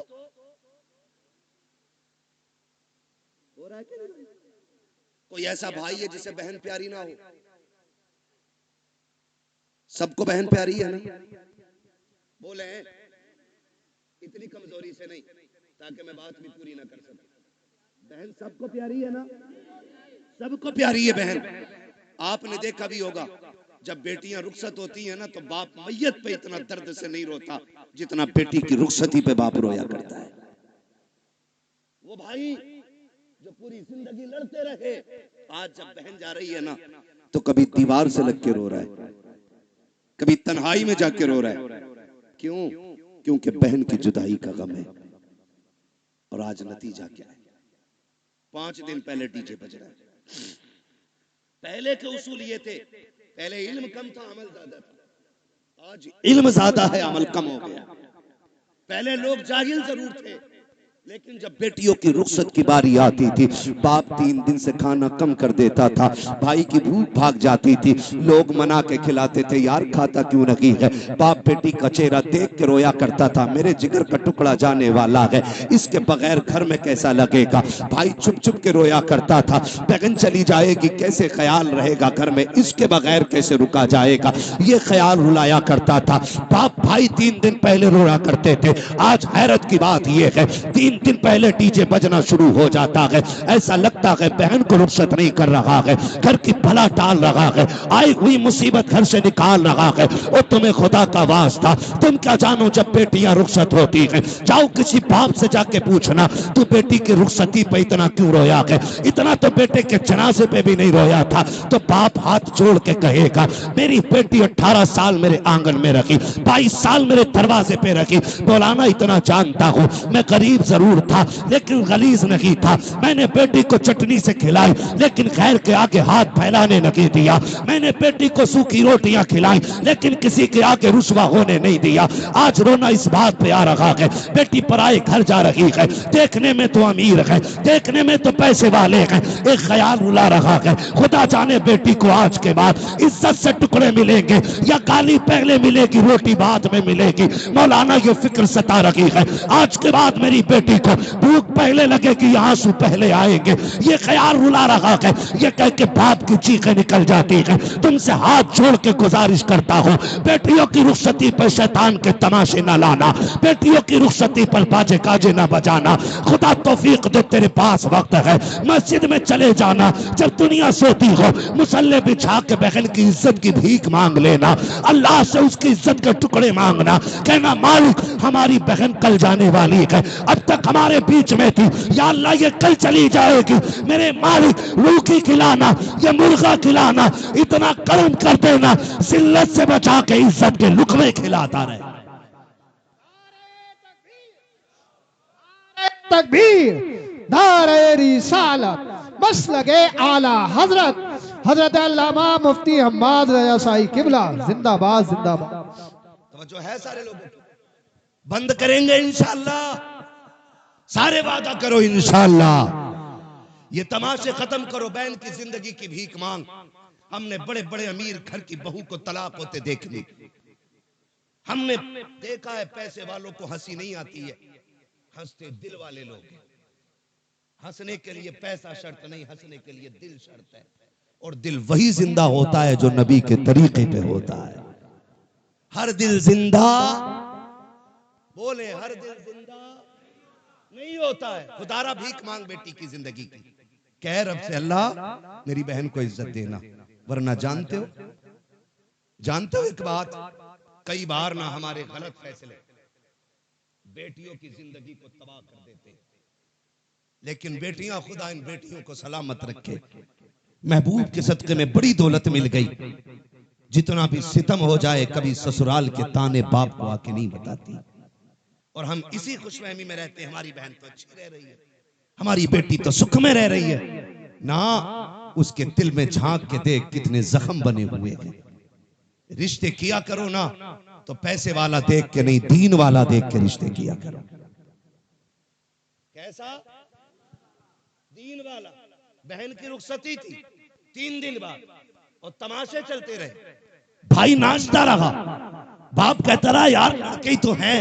हो रहा है कि नहीं? कोई ऐसा भाई है जिसे बहन प्यारी ना हो? सबको बहन प्यारी है ना? बोले इतनी कमजोरी से नहीं, ताकि मैं बात भी पूरी ना कर सकूं। बहन सबको प्यारी है ना? सबको प्यारी है बहन। आपने देखा भी होगा जब बेटियां रुखसत होती हैं ना, तो बाप मैयत पे इतना दर्द से नहीं रोता जितना बेटी की रुखसती पे बाप रोया करता है। वो भाई जो पूरी जिंदगी लड़ते रहे, आज जब बहन जा रही है ना, तो कभी दीवार से लग के रो रहा है, कभी तन्हाई में जाके रो रहा है। क्यों? क्योंकि बहन की जुदाई का गम है। और आज नतीजा क्या है? 5 दिन पहले डीजे बज रहा है। पहले के उसूल ये थे, पहले इल्म कम था अमल ज्यादा था, आज इल्म ज्यादा है अमल कम हो गया। पहले लोग जाहिल जरूर थे, लेकिन जब बेटियों की रुखसत की बारी आती थी, बाप 3 दिन से खाना कम कर देता था, भाई की भूख भाग जाती थी, लोग मना के खिलाते थे, यार खाता क्यों नहीं है? बाप बेटी का चेहरा देख के रोया करता था, मेरे जिगर का टुकड़ा जाने वाला है, इसके बगैर घर में कैसा लगेगा? भाई चुप चुप के रोया करता था, बहन चली जाएगी कैसे ख्याल रहेगा घर में, इसके बगैर कैसे रुका जाएगा? ये ख्याल रुलाया करता था। बाप भाई 3 दिन पहले रोया करते थे। आज हैरत की बात यह है, 3 दिन पहले डीजे बजना शुरू हो जाता है। ऐसा लगता है बहन को रुखसत नहीं कर रहा है, घर की भला टाल रहा है, आई हुई मुसीबत घर से निकाल रहा है। और तुम्हें खुदा का वास्ता, तुम क्या जानो जब बेटियां रुखसत होती हैं? जाओ किसी बाप से जाके पूछना, तू बेटी की रुखसती पे इतना क्यों रोया है? इतना तो बेटे के जनाजे पे भी नहीं रोया था। तो बाप हाथ जोड़ के कहेगा, मेरी बेटी 18 साल मेरे आंगन में रखी, 22 साल मेरे दरवाजे पे रखी। मौलाना इतना जानता हूं, मैं गरीब जरूर था लेकिन गलीज नहीं था। मैंने बेटी को चटनी से खिलाई, लेकिन खैर के आगे हाथ फैलाने नहीं दिया। मैंने बेटी को सूखी रोटियां खिलाई, लेकिन किसी के आगे रुसवा होने नहीं दिया। आज रोना इस बात पे आ रहा है, बेटी पराए घर जा रही है, देखने में तो अमीर है, देखने में तो पैसे वाले हैं, एक ख्याल रुला रहा है, खुदा जाने बेटी को आज के बाद इज्जत से टुकड़े मिलेंगे या गाली पहले मिलेगी, रोटी बाद में मिलेगी। मौलाना ये फिक्र सता रही है, आज के बाद मेरी बेटी को भूख पहले लगेगी, आंसू पहले आएंगे, ये ख्याल रुला रहा है। ये कह के बाप की चीखें निकल जाती है। तुमसे हाथ जोड़ के गुजारिश करता हूँ, बेटियों की रुखसती पर शैतान के तमाशे न लाना, बेटियों की रुखसती पर बाजे काजे न बजाना। खुदा तौफीक दे, तेरे पास वक्त है, मस्जिद में चले जाना, जब दुनिया सोती हो मुसल्ले बिछा के बहन की इज्जत की भीख मांग लेना, अल्लाह से उसकी इज्जत के टुकड़े मांगना, कहना मालिक हमारी बहन कल जाने वाली है, अब तक हमारे बीच में थी, या अल्लाह ये कल चली जाएगी, मेरे मालिक रूखी खिलाना, ये मुर्गा खिलाना, इतना करम कर देना, जिल्लत से बचा के इज्जत के लुकमे खिलाता रहे। तकबीर, नारे रिसालत, बस लगे आला हजरत हजरत अल्लामा मुफ्ती हम्माद रजा साई किबला जिंदाबाद जिंदाबाद। तवज्जो है सारे लोगों की? बंद करेंगे इंशाअल्लाह, सारे वादा करो इंशाअल्लाह। ये तमाशे खत्म करो, बहन की जिंदगी की भीख मांग। हमने बड़े बड़े अमीर घर की बहू को तलाक होते देख ली, हमने देखा है पैसे वालों को हंसी नहीं आती है, हंसते दिल वाले लोग हैं। हंसने के लिए पैसा शर्त नहीं, हंसने के लिए दिल शर्त है, और दिल वही जिंदा होता है जो नबी के तरीके पे होता है। हर दिल जिंदा, बोले हर दिल जिंदा नहीं होता है। खुदारा भीख मांग बेटी की जिंदगी की, कह रब से अल्लाह मेरी बहन को इज्जत देना, वरना जानते हो एक बात, कई बार ना हमारे गलत फैसले बेटियों की जिंदगी को तबाह कर देते हैं, लेकिन बेटियां, खुदा इन बेटियों को सलामत रखे। महबूब के सदके में बड़ी दौलत मिल गई। जितना भी सितम हो जाए, कभी ससुराल के ताने बाप को आके नहीं बताती। और हम इसी खुशफहमी में रहते हैं, हमारी बहन तो अच्छी रह रही है, हमारी बेटी तो सुख में रह रही है ना। उसके दिल में झांक के देख कितने जख्म बने हुए हैं। रिश्ते किया करो ना तो पैसे वाला देख के नहीं, दीन वाला देख के रिश्ते किया करो। कैसा दीन वाला? बहन की रुखसती थी 3 दिन बाद और तमाशे चलते रहे। भाई नाचता रहा, बाप कहता रहा यार लड़के ही तो हैं,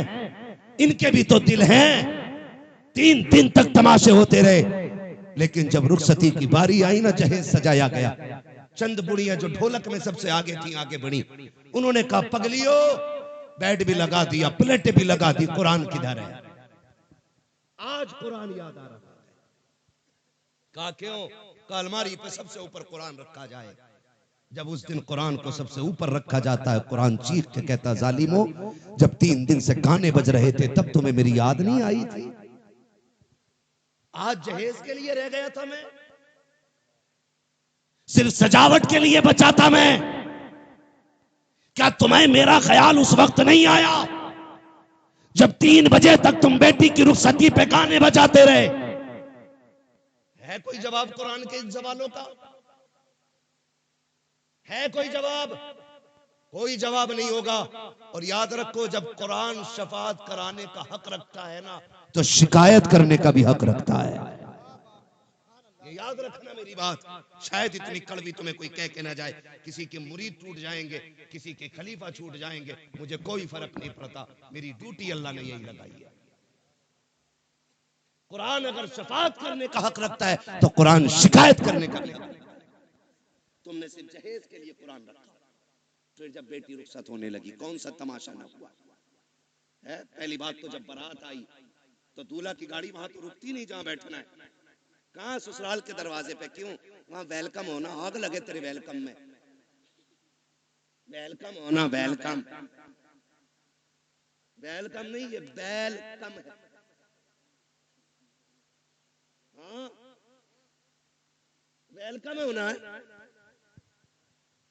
इनके भी तो दिल हैं। 3 दिन तक तमाशे होते रहे, लेकिन जब रुखसती की बारी आई ना, जहेज सजाया गया, चंद बुढ़ियां जो ढोलक में सबसे आगे थी आगे बढ़ी। उन्होंने कहा पगलियो, बेड भी लगा दिया, प्लेटें भी लगा दी, कुरान किधर है? आज कुरान याद आ रहा है। कहा क्यों? कहा अलमारी पे सबसे ऊपर कुरान रखा जाए। जब उस दिन कुरान को सबसे ऊपर रखा जाता है, कुरान चीख के कहता जालिमो, जब 3 दिन से गाने बज रहे थे तब तुम्हें मेरी याद नहीं आई थी? आज जहेज के लिए रह गया था मैं, सिर्फ सजावट के लिए बचा था मैं। क्या तुम्हें मेरा ख्याल उस वक्त नहीं आया जब 3 बजे तक तुम बेटी की रुखसती पे गाने बजाते रहे? है कोई जवाब कुरान के इन सवालों का? है कोई जवाब? कोई जवाब नहीं होगा। और याद रखो, जब कुरान शफाअत कराने का हक रखता है ना, तो शिकायत करने का भी हक रखता है। ये याद रखना मेरी बात। शायद इतनी कड़वी तुम्हें कोई कह के ना जाए, किसी के मुरीद टूट जाएंगे, किसी के खलीफा छूट जाएंगे, मुझे कोई फर्क नहीं पड़ता। मेरी ड्यूटी अल्लाह ने यही लगाई है। कुरान अगर शफाअत करने का हक रखता है तो कुरान शिकायत करने का भी हक रखता है। तुमने सिर्फ जहेज के लिए कुरान रखा, फिर जब बेटी रुखसत होने लगी, कौन सा तमाशा ना हुआ है? पहली बात तो जब बारात आई तो दूल्हा की गाड़ी वहां तो रुकती नहीं जहां बैठना है। कहां? ससुराल के दरवाजे पे। क्यों? वहां वेलकम होना, आग लगे तेरे वेलकम में। वेलकम होना, वेलकम, वेलकम नहीं, ये वेलकम है। हाँ, वेलकम होना है।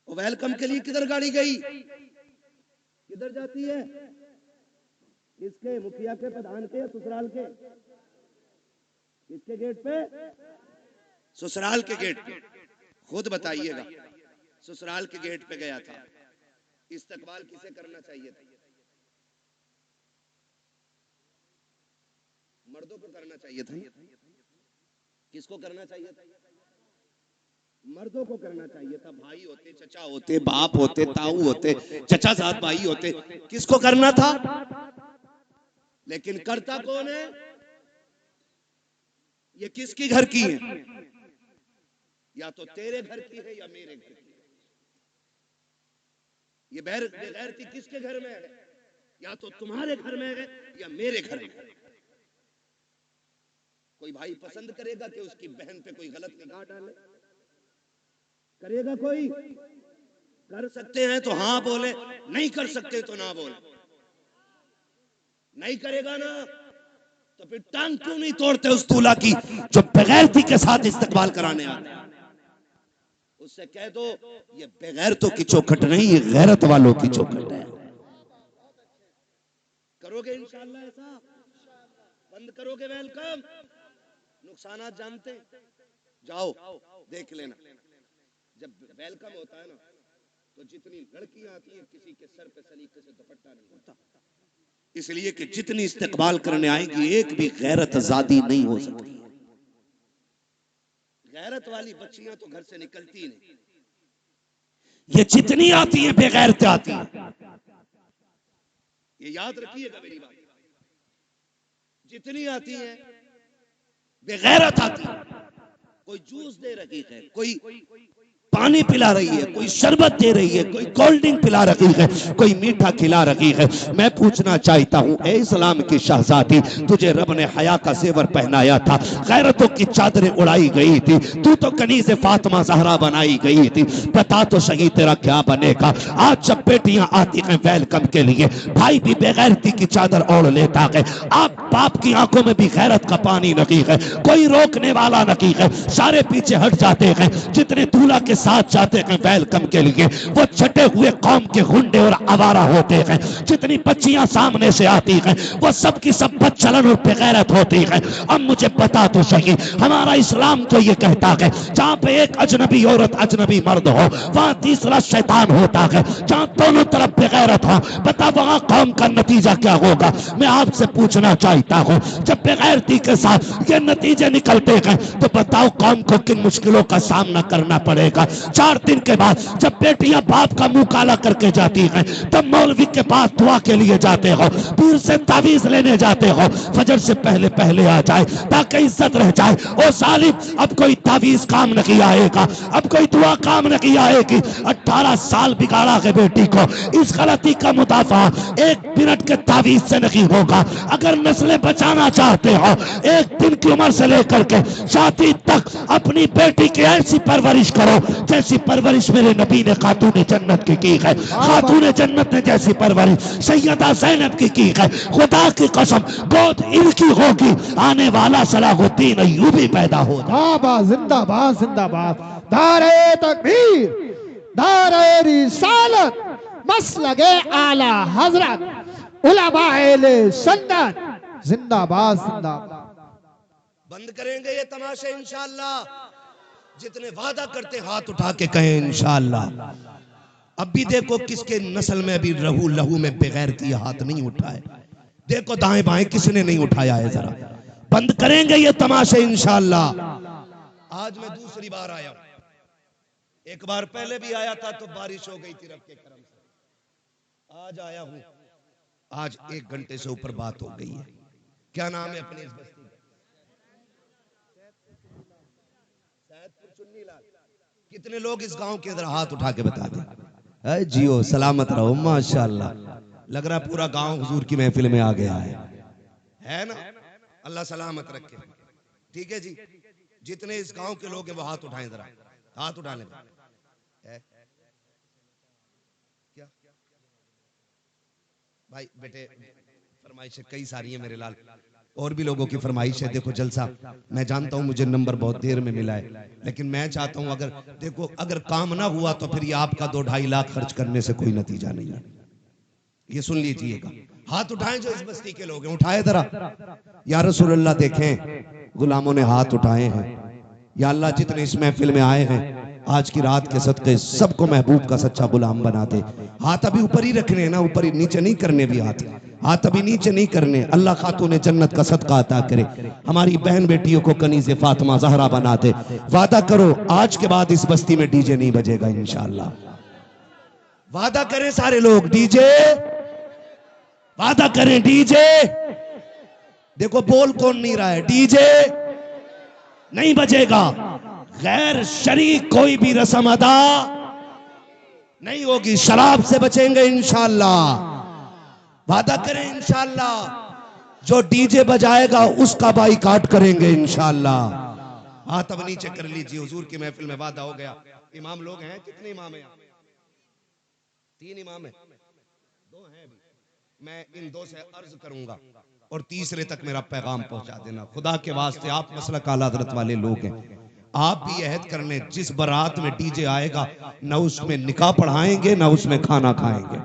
और वेलकम के लिए किधर गाड़ी गई? किधर जाती है? किसके? मुखिया के, प्रधान के, ससुराल के? किसके गेट पे? ससुराल के गेट पे। खुद बताइएगा। ससुराल के गेट पे गया था, इस्तकबाल किसे करना चाहिए था? मर्दों को करना चाहिए था। किसको करना चाहिए था? मर्दों को करना चाहिए था। भाई होते, चचा होते, बाप होते, ताऊ होते, चचा साथ भाई होते, किसको करना था? लेकिन करता कौन है? ये किसकी घर की है? या तो तेरे घर की है या मेरे घर की है। ये बेगैरती किसके घर में है? या तो तुम्हारे घर में है या मेरे घर में है। कोई भाई पसंद करेगा कि उसकी बहन पे कोई गलत निगाह डाले? करेगा कोई? कर सकते हैं तो हाँ बोले, नहीं कर सकते तो ना बोले। नहीं करेगा ना तो फिर टांग क्यों नहीं तोड़ते उस दूल्हा की जो बेगैरती के साथ इस्तकबाल कराने आते हैं? उससे कह दो ये बेगैरतों की चौखट नहीं, ये गैरत वालों की चौखट है। करोगे इंशाअल्लाह ऐसा? बंद करोगे वेलकम? नुकसानात जानते? जाओ देख लेना। जब वेलकम होता है ना, तो जितनी लड़कियां आती हैं किसी के सर पे सलीके से दुपट्टा नहीं होता, इसलिए कि जितनी इस्तकबाल करने आएगी एक भी गैरत आजादी नहीं हो सकती। गैरत वाली बच्चियां तो घर से निकलती नहीं। ये जितनी आती है बेगैरत आती है। ये याद रखिएगा मेरी बात। जितनी आती है बेगैरत आती है। कोई जूस दे रही है, कोई पानी पिला रही है, कोई शरबत दे रही है, कोई कोल्ड ड्रिंक पिला रही है, कोई मीठा खिला रही है। मैं पूछना चाहता हूँ, ए इस्लाम की शहजादी, तुझे रब ने हया का जेवर पहनाया था, गैरतों की चादरें उड़ाई गई थी, तू तो कनीज़े फातिमा ज़हरा बनाई गई थी। बता तो सही तेरा क्या बनेगा? आज जब बेटियां आती हैं वेलकम के लिए, भाई भी बेगैरती की चादर ओढ़ लेता है। आप बाप की आंखों में भी गैरत का पानी नहीं है, कोई रोकने वाला नहीं है, सारे पीछे हट जाते हैं। जितने दूल्हा के साथ जाते हैं वेलकम के लिए वो छटे हुए कौम के गुंडे और आवारा होते हैं। जितनी बच्चियां सामने से आती हैं वो सब की सब बदचलन और बेगैरत होती है। अब मुझे बता तो सही, हमारा इस्लाम तो ये कहता है जहां पे एक अजनबी औरत अजनबी मर्द हो वहां तीसरा शैतान होता है। जहां दोनों तरफ बेगैरत हो, बता वहां कौम का नतीजा क्या होगा? मैं आपसे पूछना चाहता हूं, जब बेगैरती के साथ ये नतीजे निकलते हैं तो बताओ कौम को किन मुश्किलों का सामना करना पड़ेगा। 4 दिन के बाद जब बेटियां बाप का मुंह काला करके जाती हैं तब मौलवी के पास दुआ के लिए जाते हो, पीर से तावीज लेने जाते हो, फजर से पहले पहले आ जाए ताकि इज्जत रह जाए। ओ सालिम, अब कोई तावीज काम नहीं आएगा, अब कोई दुआ काम नहीं आएगी। 18 साल बिगाड़ा है बेटी को, इस गलती का मुदाफा 1 मिनट के तावीज से नहीं होगा। अगर नस्लें बचाना चाहते हो 1 दिन की उम्र से लेकर के शादी तक अपनी बेटी की ऐसी परवरिश करो जैसी परवरिश मेरे नबी ने खातून जन्नत की है। खातून जन्नत ने जैसी परवरिश सैयदा ज़ैनब की है। खुदा की कसम गोद इनकी होगी, आने वाला सलाहुद्दीन अय्यूबी पैदा हो जाए। जिंदाबाद जिंदाबाद जिंदाबाद। नारे तकबीर, नारे रिसालत, मसलगे आला हजरत उलमाए सुन्नत, जिंदाबाद जिंदाबाद। बंद करेंगे ये तमाशे इंशाअल्लाह। जितने वादा करते हाथ उठा के कहें इंशाअल्लाह। अब भी देखो किसके नस्ल में अभी रहू लहू में बेगैरती हाथ नहीं उठाए। देखो दाएं बाएं किसने नहीं उठाया है, जरा बंद करेंगे ये तमाशे इंशाअल्लाह। आज मैं दूसरी बार आया हूं, एक बार पहले भी आया था तो बारिश हो गई थी रब के करम से। आज आया हूं, आज 1 घंटे से ऊपर बात हो गई है। क्या नाम है अपनी इस बस्ती का? कितने लोग इस गांव के अंदर हाथ उठा के बता दें। जियो सलामत रहो, माशाअल्लाह। लग रहा पूरा गांव हुजूर की महफिल में आ गया है ना? अल्लाह सलामत रखे। ठीक है जी, जितने इस गांव के लोग हैं वो हाथ उठाएं, जरा हाथ उठा लें। क्या भाई बेटे फरमाइशें कई सारी है मेरे लाल, और भी लोगों की फरमाइश है। देखो जलसा, मैं जानता हूं मुझे नंबर बहुत देर में मिला है, लेकिन मैं चाहता हूं अगर देखो अगर काम ना हुआ तो फिर ये आपका 2-2.5 लाख खर्च करने से कोई नतीजा नहीं है। ये सुन लीजिएगा। हाथ उठाएं जो इस बस्ती के लोग हैं, उठाए जरा। या रसूल अल्लाह, देखें गुलामों ने हाथ उठाए हैं। या अल्लाह, जितने इस महफिल में आए हैं आज की रात के सदके सबको महबूब का सच्चा गुलाम बना दे। हाथ अभी ऊपर ही रखने ना, ऊपर ही, नीचे नहीं करने भी हाथ अभी नीचे नहीं करने। अल्लाह खातून जन्नत का सदका अता करे, हमारी बहन बेटियों को कनीज़े फातिमा ज़हरा बना दे। वादा करो आज के बाद इस बस्ती में डीजे नहीं बजेगा इंशाअल्लाह। वादा करें सारे लोग, डीजे वादा करें, डीजे। देखो बोल कौन नहीं रहा है, डीजे नहीं बजेगा। गैर शरीक कोई भी रस्म अदा नहीं होगी। शराब से बचेंगे इंशाअल्लाह। वादा करें इंशाअल्लाह। जो डीजे बजाएगा उसका बाइकाट करेंगे इंशाअल्लाह। हाथ अब नीचे कर लीजिए, हुजूर की महफिल में वादा हो गया। इमाम लोग हैं, कितने इमाम हैं? 3 इमाम हैं, 2 हैं अभी। मैं इन 2 से अर्ज करूंगा और तीसरे तक मेरा पैगाम पहुंचा देना। खुदा के वास्ते आप मसलक आला हज़रत वाले लोग हैं, आप भी अहद कर लें जिस बारात में डीजे आएगा न उसमें निकाह पढ़ाएंगे न उसमें खाना खाएंगे।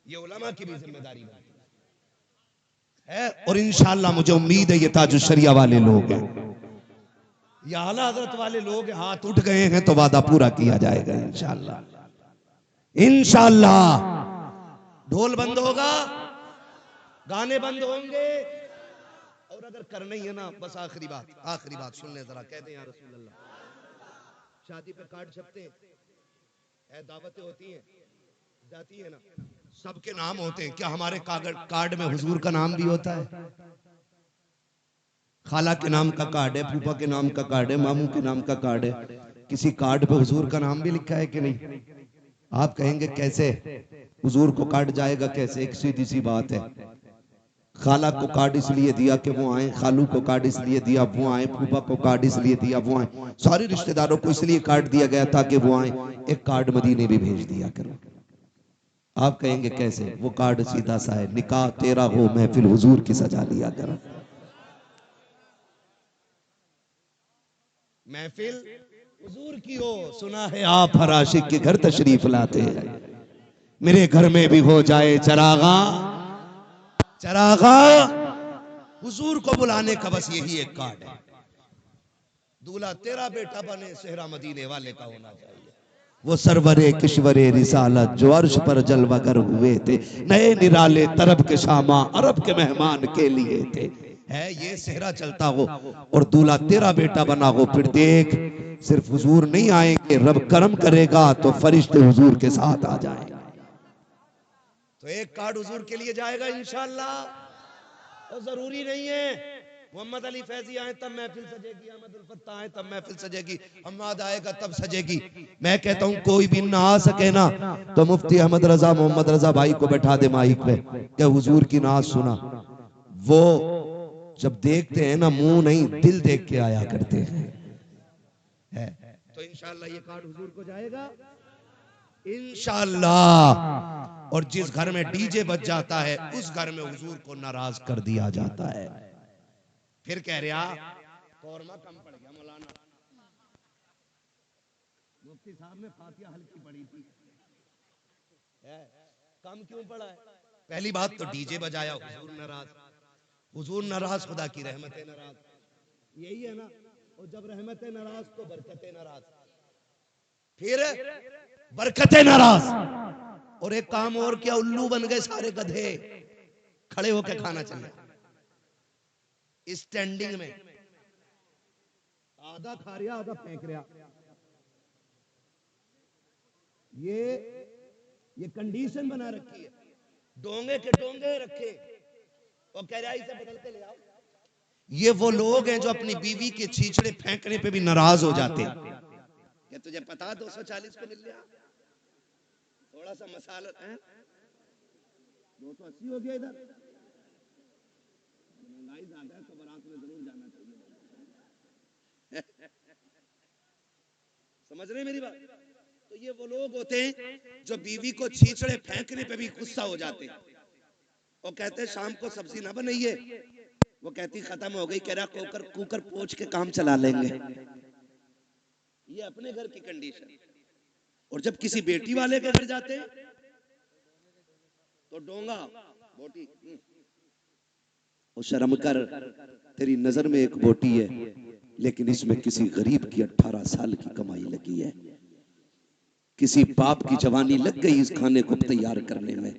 ये उलमा की भी जिम्मेदारी है। और इंशाअल्लाह मुझे उम्मीद है ये ताजुश शरिया वाले लोग हैं, ये आला हज़रत वाले लोग हाथ उठ गए हैं तो वादा पूरा किया जाएगा इंशाअल्लाह। इंशाअल्लाह ढोल बंद होगा, गाने बंद होंगे। और अगर करना ही है ना, बस आखिरी बात सुन ले जरा, कह दे या रसूल अल्लाह। शादी पे कार्ड छपते हैं, दावतें होती हैं, जाती है ना, सबके नाम होते हैं। क्या हमारे कार्ड में हुजूर का नाम भी होता है? खाला के नाम का कार्ड है, फूफा के नाम का कार्ड है, मामू के नाम का कार्ड है। किसी कार्ड पे हुजूर का नाम भी लिखा है कि नहीं? आप कहेंगे कैसे हुजूर को कार्ड जाएगा कैसे? एक सीधी सी बात है। खाला को कार्ड इसलिए दिया कि वो आए, खालू को कार्ड इसलिए दिया वो आए, फूफा को कार्ड इसलिए दिया वो आए, सारे रिश्तेदारों को इसलिए कार्ड दिया गया ताकि वो आए। एक कार्ड मदीने भी भेज दिया करो। आप कहेंगे कैसे? वो कार्ड सीधा सा है, निकाह तेरा हो महफिल हुजूर की सजा लिया कर। महफिल हुजूर की हो, सुना है आप हर आशिक के घर तशरीफ लाते हैं। मेरे घर में भी हो जाए चरागा, चरागा। हुजूर को बुलाने का बस यही एक कार्ड है। दूल्हा तेरा बेटा बने, सेहरा मदीने वाले का होना चाहिए। वो सरवरे किश्वरे रिसालत जो अर्श पर जलवागर हुए थे, नए निराले तरब के शामा अरब के मेहमान के लिए थे। है ये सेहरा चलता हो और दूल्हा तेरा बेटा बना हो, फिर देख सिर्फ हुजूर नहीं आएंगे, रब करम करेगा तो फरिश्ते हुजूर के साथ आ जाएंगे। तो एक कार्ड हुजूर के लिए जाएगा इंशाअल्लाह। और जरूरी नहीं है मोहम्मद अली फैजी आए तब महफिल सजेगी, अहमद उल फत्ता आए तब महफिल सजेगी, अम्माद आएगा तब सजेगी। मैं कहता हूं कोई भी ना आ सके ना तो मुफ्ती अहमद रजा मोहम्मद रजा भाई को बैठा दे माइक पे, क्या हुजूर की नाज सुना। वो जब देखते हैं ना मुंह नहीं दिल देख के आया करते हैं। है तो इंशाअल्लाह ये कार्ड हुजूर को जाएगा इंशाअल्लाह। और जिस घर में डीजे बज जाता है उस घर में हुजूर को नाराज कर दिया जाता है। फिर कह रहा कौरमा कम पड़ गया मौलाना, मुफ्ती साहब ने फातिहा हल्की पड़ी थी, कम क्यों पड़ा है? पहली बात तो डीजे बजाया, हुजूर नाराज, हुजूर नाराज खुदा की रहमतें नाराज, यही है ना। और जब रहमतें नाराज तो बरकतें नाराज, फिर बरकतें नाराज। और एक काम और क्या, उल्लू बन गए सारे गधे, खड़े होकर खाना चाहिए स्टैंडिंग में, आधा खा रहा आधा फेंक रहा। ये कंडीशन बना रखी है, डोंगे के डोंगे रखे और कह रहा इसे बदल के ले आओ। ये वो लोग हैं जो अपनी बीवी के छींचड़े फेंकने पे भी नाराज हो जाते हैं। क्या तुझे पता 240 पे मिल गया, थोड़ा सा मसाला है 280 हो गया, इधर महंगाई ज्यादा है तो बारात में जरूर जाना चाहिए। समझ रहे मेरी बात? तो ये वो लोग होते हैं जो बीवी को छींचड़े फेंकने पे भी गुस्सा हो जाते हैं। वो कहते हैं शाम को सब्जी ना बनाइए, वो कहती खत्म हो गई, कह रहा कुकर पोंछ के काम चला लेंगे। ये अपने घर की कंडीशन। और जब किसी बेटी वाले के घर जाते हैं तो डोंगा बोटी, और शर्म कर, तेरी नजर में एक बोटी है लेकिन इसमें किसी गरीब की 18 साल की कमाई लगी है, किसी बाप की जवानी लग गई इस खाने को तैयार करने में।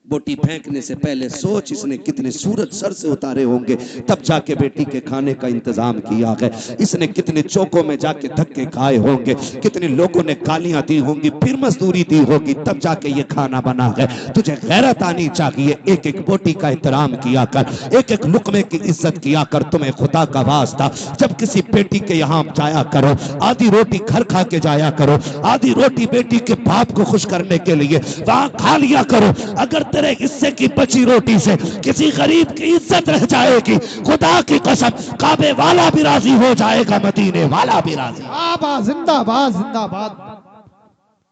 बोटी फेंकने से पहले सोच इसने कितने सूरज सर से उतारे होंगे तब जाके बेटी के खाने का इंतजाम किया है। इसने कितने चौकों में जाके धक्के खाए होंगे, कितने लोगों ने गालियां दी होंगी, फिर मजदूरी दी होगी, तब जाके ये खाना बना है। तुझे गैरत आनी चाहिए, एक एक बोटी का एहतराम किया कर, एक एक लुकमे की इज्जत किया कर। तुम्हें खुदा का वास्ता जब किसी बेटी के यहाँ जाया करो, आधी रोटी घर खा के जाया करो, आधी रोटी बेटी के बाप को खुश करने के लिए वहां खा लिया करो। अगर तेरे हिस्से की बची रोटी से किसी गरीब की इज्जत रह जाएगी, खुदा की कसम काबे वाला भी राजी हो जाएगा, मदीने वाला भी राजी। जिंदाबाद जिंदाबाद।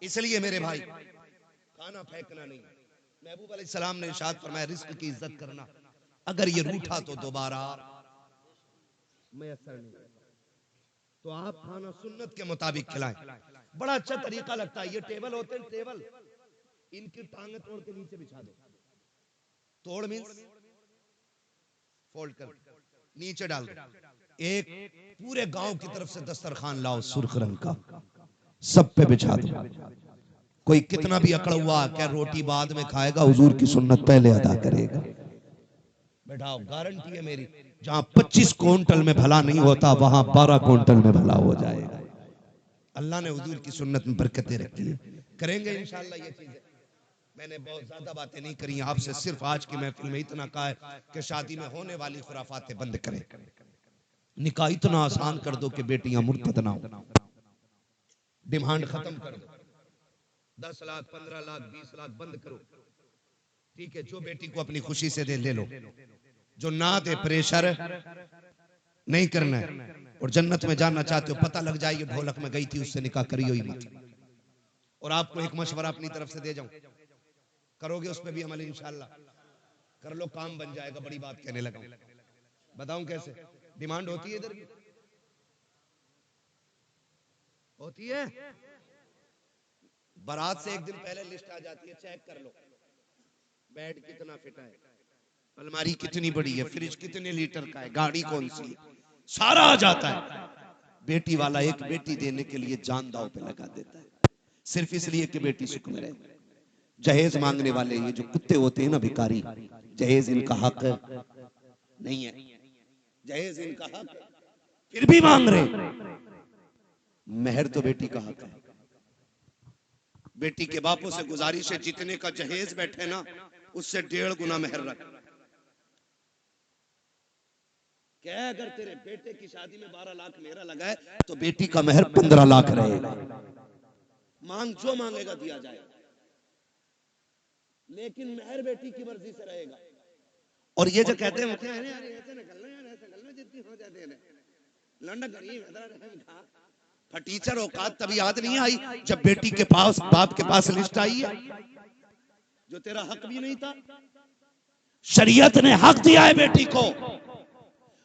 इसलिए मेरे भाई खाना फेंकना नहीं। महबूब अलैहिस्सलाम ने इरशाद फरमाया रिस्क की इज्जत करना, अगर ये रूठा तो दोबारा मैसर नहीं, तो आप खाना सुन्नत के मुताबिक खिलाएं। बड़ा अच्छा तरीका लगता है, ये टेबल होते हैं, टेबल इनकी टांगें तोड़ के नीचे बिछा दो, तोड़ मींस फोल्ड कर नीचे डाल दो, एक पूरे गांव की तरफ से दस्तरखान लाओ सुर्ख रंग का, सब पे बिछा दो। कोई कितना भी अकड़ हुआ क्या रोटी बाद में खाएगा, हुजूर की सुन्नत पहले अदा करेगा। बैठाओ, गारंटी है मेरी, जहां 25 क्विंटल में भला नहीं होता वहां 12 क्विंटल में भला हो जाएगा। अल्लाह ने हुजूर की सुन्नत में बरकतें रखी है, करेंगे इंशाअल्लाह ये चीजें। मैंने बहुत ज्यादा बातें नहीं करी आपसे, सिर्फ आज की महफिल में इतना कहा है कि शादी में होने वाली खुराफातें बंद करें, निकाह इतना आसान कर दो कि बेटियां मुर्तद ना हो, डिमांड खत्म कर दो, 10 लाख 15 लाख 20 लाख बंद करो, ठीक है। जो बेटी को अपनी खुशी से दे ले लो, जो ना दे प्रेशर नहीं करना है। और जन्नत में जाना चाहते हो, पता लग जाए ये ढोलक में गई थी उससे निकाह करियो ही मत। और आपको एक मशवरा अपनी तरफ से दे जाऊं, करोगे उस पर भी अमल इंशाल्लाह? कर लो, काम बन जाएगा। बड़ी बात कहने लगा हूं, बताऊं कैसे? डिमांड होती है इधर की, होती है। बारात से एक दिन पहले लिस्ट आ जाती है, चेक कर लो बेड कितना फिटा है, अलमारी कितनी बड़ी है, फ्रिज कितने लीटर का है, गाड़ी कौन सी है, सारा आ जाता है। बेटी वाला एक बेटी देने के लिए जान दांव पे लगा देता है, सिर्फ इसलिए कि बेटी सुख में रहे। जहेज मांगने वाले ये जो कुत्ते होते हैं ना भिखारी, जहेज इनका हक नहीं है, जहेज इनका हक फिर भी मांग रहे। मेहर तो बेटी का हक है। बेटी के बापों से गुजारिश है, जितने का जहेज बैठे ना उससे 1.5 गुना मेहर रख। क्या अगर तेरे बेटे की शादी में 12 लाख मेरा लगा है तो बेटी का मेहर 15 लाख रहेगा। मांग जो मांगेगा दिया जाएगा, लेकिन मेहर बेटी की मर्जी से रहेगा। और ये जो कहते हैं ऐसे निकलना जितनी हो जाते हैं लंडा गरीब फटीचर औकात तभी याद नहीं आई जब बेटी के पास बाप के पास लिस्ट आई है जो तेरा हक भी नहीं था। शरीयत ने हक दिया है बेटी को,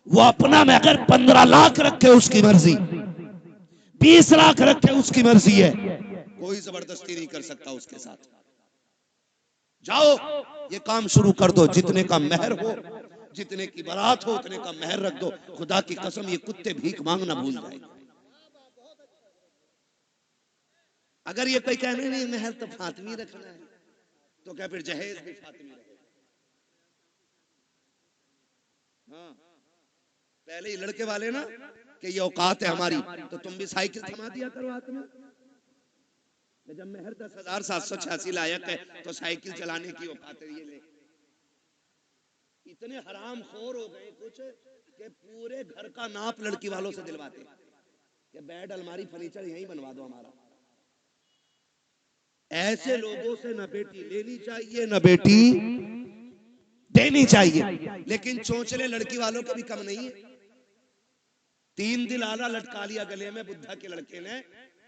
वो अपना में अगर 15 लाख रखे उसकी मर्जी, 20 लाख रखे उसकी मर्जी है, कोई जबरदस्ती नहीं कर सकता उसके साथ। जाओ ये काम शुरू कर दो, जितने का मेहर हो, जितने की बारात हो उतने का मेहर रख दो। खुदा की कसम ये कुत्ते भीख मांगना भूल जाएंगे। अगर ये कोई कहने नहीं मेहर तो फातिमी रखना है तो क्या फिर जहेज भी फातिमी रहे। हाँ पहले ही लड़के वाले ना कि ये औकात है हमारी, तो तुम भी साइकिल थमा दिया करो हाथ में। जब मेहर 10,786 लायक है तो साइकिल चलाने की औकात है ये ले। इतने हराम खोर हो गए कुछ कि पूरे घर का नाप लड़की वालों से दिलवाते कि बेड अलमारी फर्नीचर यहीं बनवा दो हमारा। ऐसे लोगों से न बेटी लेनी चाहिए न बेटी देनी चाहिए। लेकिन चोंचले लड़की वालों के भी कम नहीं है। 3 दिल आला लटका लिया गले में बुद्धा के लड़के ने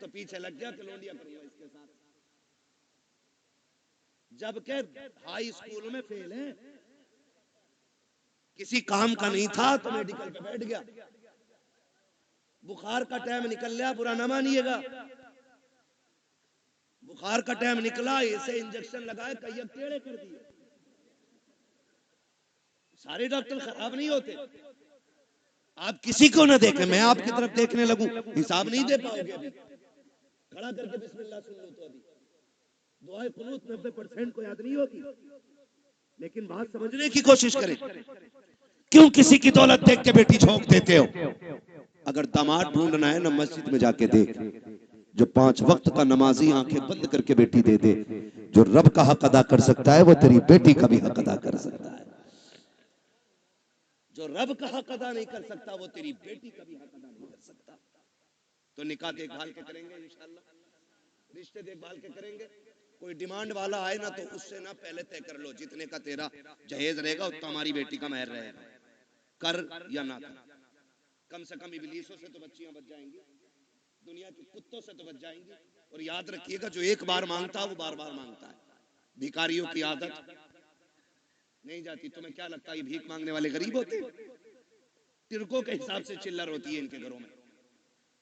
तो पीछे लग गया कलोंडिया करूंगा इसके साथ, जबकि हाई स्कूल में फेल है, किसी काम का नहीं था तो मेडिकल पे बैठ गया। बुखार का टाइम निकल गया, बुरा ना मानिएगा, बुखार का टाइम निकला, इसे इंजेक्शन लगाए, कैयक टेढ़े कर दिए। सारे डॉक्टर खराब नहीं होते। आप किसी को न देखें, मैं आपकी तरफ देखने लगूं हिसाब नहीं दे पाओगे। अभी खड़ा करके बिस्मिल्लाह सुन लो तो अभी दुआए कुनूत 90% को याद नहीं होगी, लेकिन बात समझने की कोशिश करें। क्यों किसी की दौलत देख के बेटी झोंक देते हो? अगर दामाद ढूंढना है ना मस्जिद में जाके देख, जो 5 वक्त का नमाजी आंखें बंद करके बेटी दे दे। जो रब का हक अदा कर सकता है वो तेरी बेटी का भी हक अदा कर सकता है। जो रब का हक अदा नहीं कर सकता वो तेरी बेटी का भी हक अदा नहीं कर सकता। तो निकाह देखभाल के करेंगे इंशाल्लाह, रिश्ते देखभाल के करेंगे। कोई डिमांड वाला आए ना तो उससे ना पहले तय कर लो जितने का तेरा जहेज रहेगा उतना हमारी बेटी का मेहर रहेगा, कर या ना कर। कम से कम इबलीसों से तो बच्चियां बच जाएंगी, दुनिया के कुत्तों से तो बच जाएंगी। और याद रखिएगा जो एक बार मांगता है वो बार बार मांगता है। भिखारियों की आदत नहीं जाती। तुम्हें क्या लगता है ये भीख मांगने वाले गरीब होते हैं? तिरकों के हिसाब से चिल्लर होती है इनके घरों में।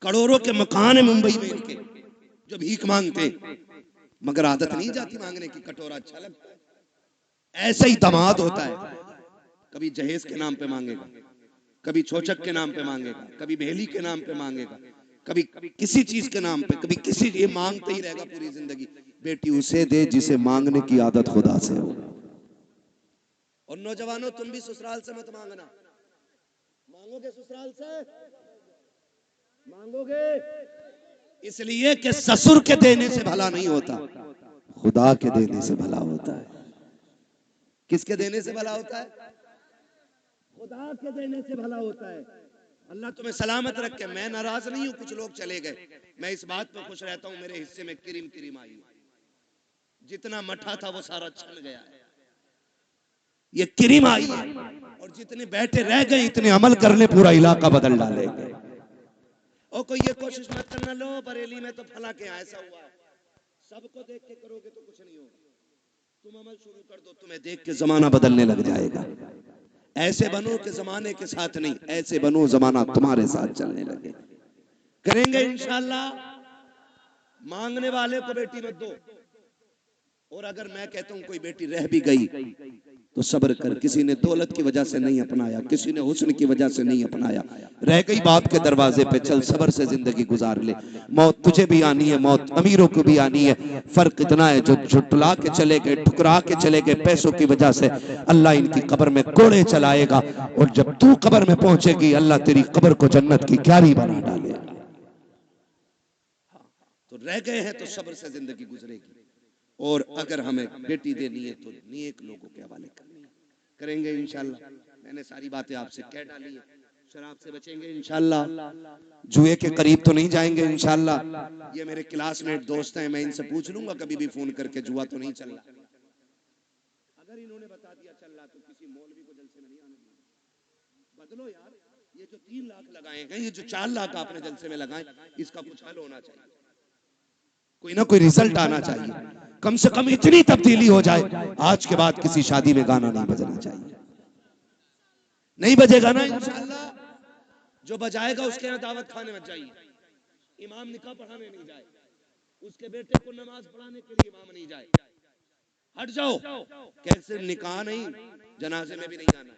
करोड़ों के मकान है मुंबई में इनके जो भीख मांगते, मगर आदत नहीं जाती मांगने की। कटोरा अच्छा लगता है। ऐसा ही दामाद होता है, कभी जहेज के नाम पे मांगेगा, कभी छोचक के नाम पे मांगेगा, कभी बेली के नाम पे मांगेगा, कभी किसी चीज के नाम पे, कभी किसी, ये मांगते ही रहेगा पूरी जिंदगी। बेटी उसे दे जिसे मांगने की आदत खुदा से हो। और नौजवानों तुम भी ससुराल से मत मांगना। मांगोगे ससुराल से, मांगोगे इसलिए कि ससुर के देने से भला नहीं होता, खुदा के देने से भला होता है। किसके देने से भला होता है? खुदा के देने से भला होता है। अल्लाह तुम्हें सलामत रखे। मैं नाराज नहीं हूं, कुछ लोग चले गए, मैं इस बात पर खुश रहता हूं मेरे हिस्से में किरिम किरिम आई। जितना मठा था वो सारा छन गया है, ये किरिम आई है। और जितने बैठे रह गए इतने अमल करने पूरा इलाका बदल डालेंगे। और कोई ये कोशिश मत करना लो बरेली में तो फला के ऐसा हुआ, सबको देख के करोगे तो कुछ नहीं होगा। तुम अमल शुरू कर दो, तुम्हें देख के जमाना बदलने लग जाएगा। ऐसे बनो कि जमाने के साथ नहीं, ऐसे बनो जमाना तुम्हारे साथ चलने लगे। करेंगे इंशाअल्लाह। मांगने वाले को बेटी मत दो, और अगर मैं कहता हूं कोई बेटी रह भी गई तो सब्र कर। किसी ने दौलत की वजह से नहीं अपनाया, किसी ने हुस्न की वजह से नहीं अपनाया, रह गई बाप के दरवाजे पे, चल सब्र से जिंदगी गुजार ले। मौत तुझे भी आनी है, मौत अमीरों को भी आनी है। फर्क इतना है, जो झुटला के चले गए, ठुकरा के चले गए पैसों की वजह से, अल्लाह इनकी कब्र में कोड़े चलाएगा, और जब तू कब्र में पहुंचेगी अल्लाह तेरी कब्र को जन्नत की क्यारी बना डालेगा। तो रह गए हैं तो सब्र से जिंदगी गुजरेगी, और अगर हमें बेटी देनी है तो नेक लोगों के हवाले करनी है। करेंगे इंशाल्लाह। मैंने सारी बातें आपसे कह डाली है। शराब से बचेंगे इंशाल्लाह, जुए के करीब तो नहीं जाएंगे इंशाल्लाह। ये मेरे क्लासमेट दोस्त हैं, मैं इनसे पूछ लूंगा कभी भी फोन करके, जुआ तो नहीं चल रहा। अगर इन्होंने बता दिया चल रहा तो किसी मौलवी को जलसे में नहीं आने देंगे। बदलो यार, ये जो 3 लाख लगाए हैं, ये जो 4 लाख आपने जलसे में लगाए, इसका कुछ हल होना चाहिए, कोई ना कोई रिजल्ट आना चाहिए। कम से कम इतनी तब्दीली हो जाए, आज के बाद किसी शादी में गाना नहीं बजना चाहिए। नहीं बजेगा ना इंशाअल्लाह, जो बजाएगा उसके यहाँ दावत खाने मत जाइए। इमाम निकाह पढ़ाने नहीं जाए, उसके बेटे को नमाज पढ़ाने के लिए इमाम नहीं जाए। हट जाओ, कैसे निकाह नहीं, जनाजे में भी नहीं आना।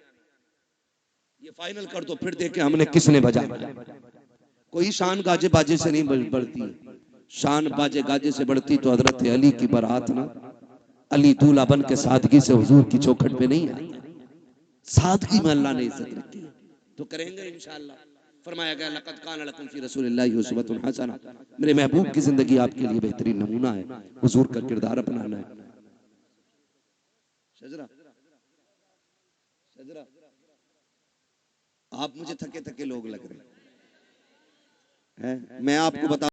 ये फाइनल कर दो, फिर देखे हमने किसने बजाया। कोई शान गाजे बाजे से नहीं बढ़ती, शान बाजे गाजे से बढ़ती तो हजरत अली की बारात ना, अली दूल्हा बन के सादगी से हुजूर की चौखट पे नहीं आई। सादगी में अल्लाह ने इज्जत रखी है। तो करेंगे इंशाअल्लाह। फरमाया गया लक़द कान लकुम फी रसूलिल्लाहि उस्वतुन हसना, मेरे महबूब की जिंदगी आपके लिए बेहतरीन नमूना है, हुजूर का किरदार अपनाना है। शजरा शजरा, आप मुझे थके थके लोग लग रहे हैं। मैं आपको बता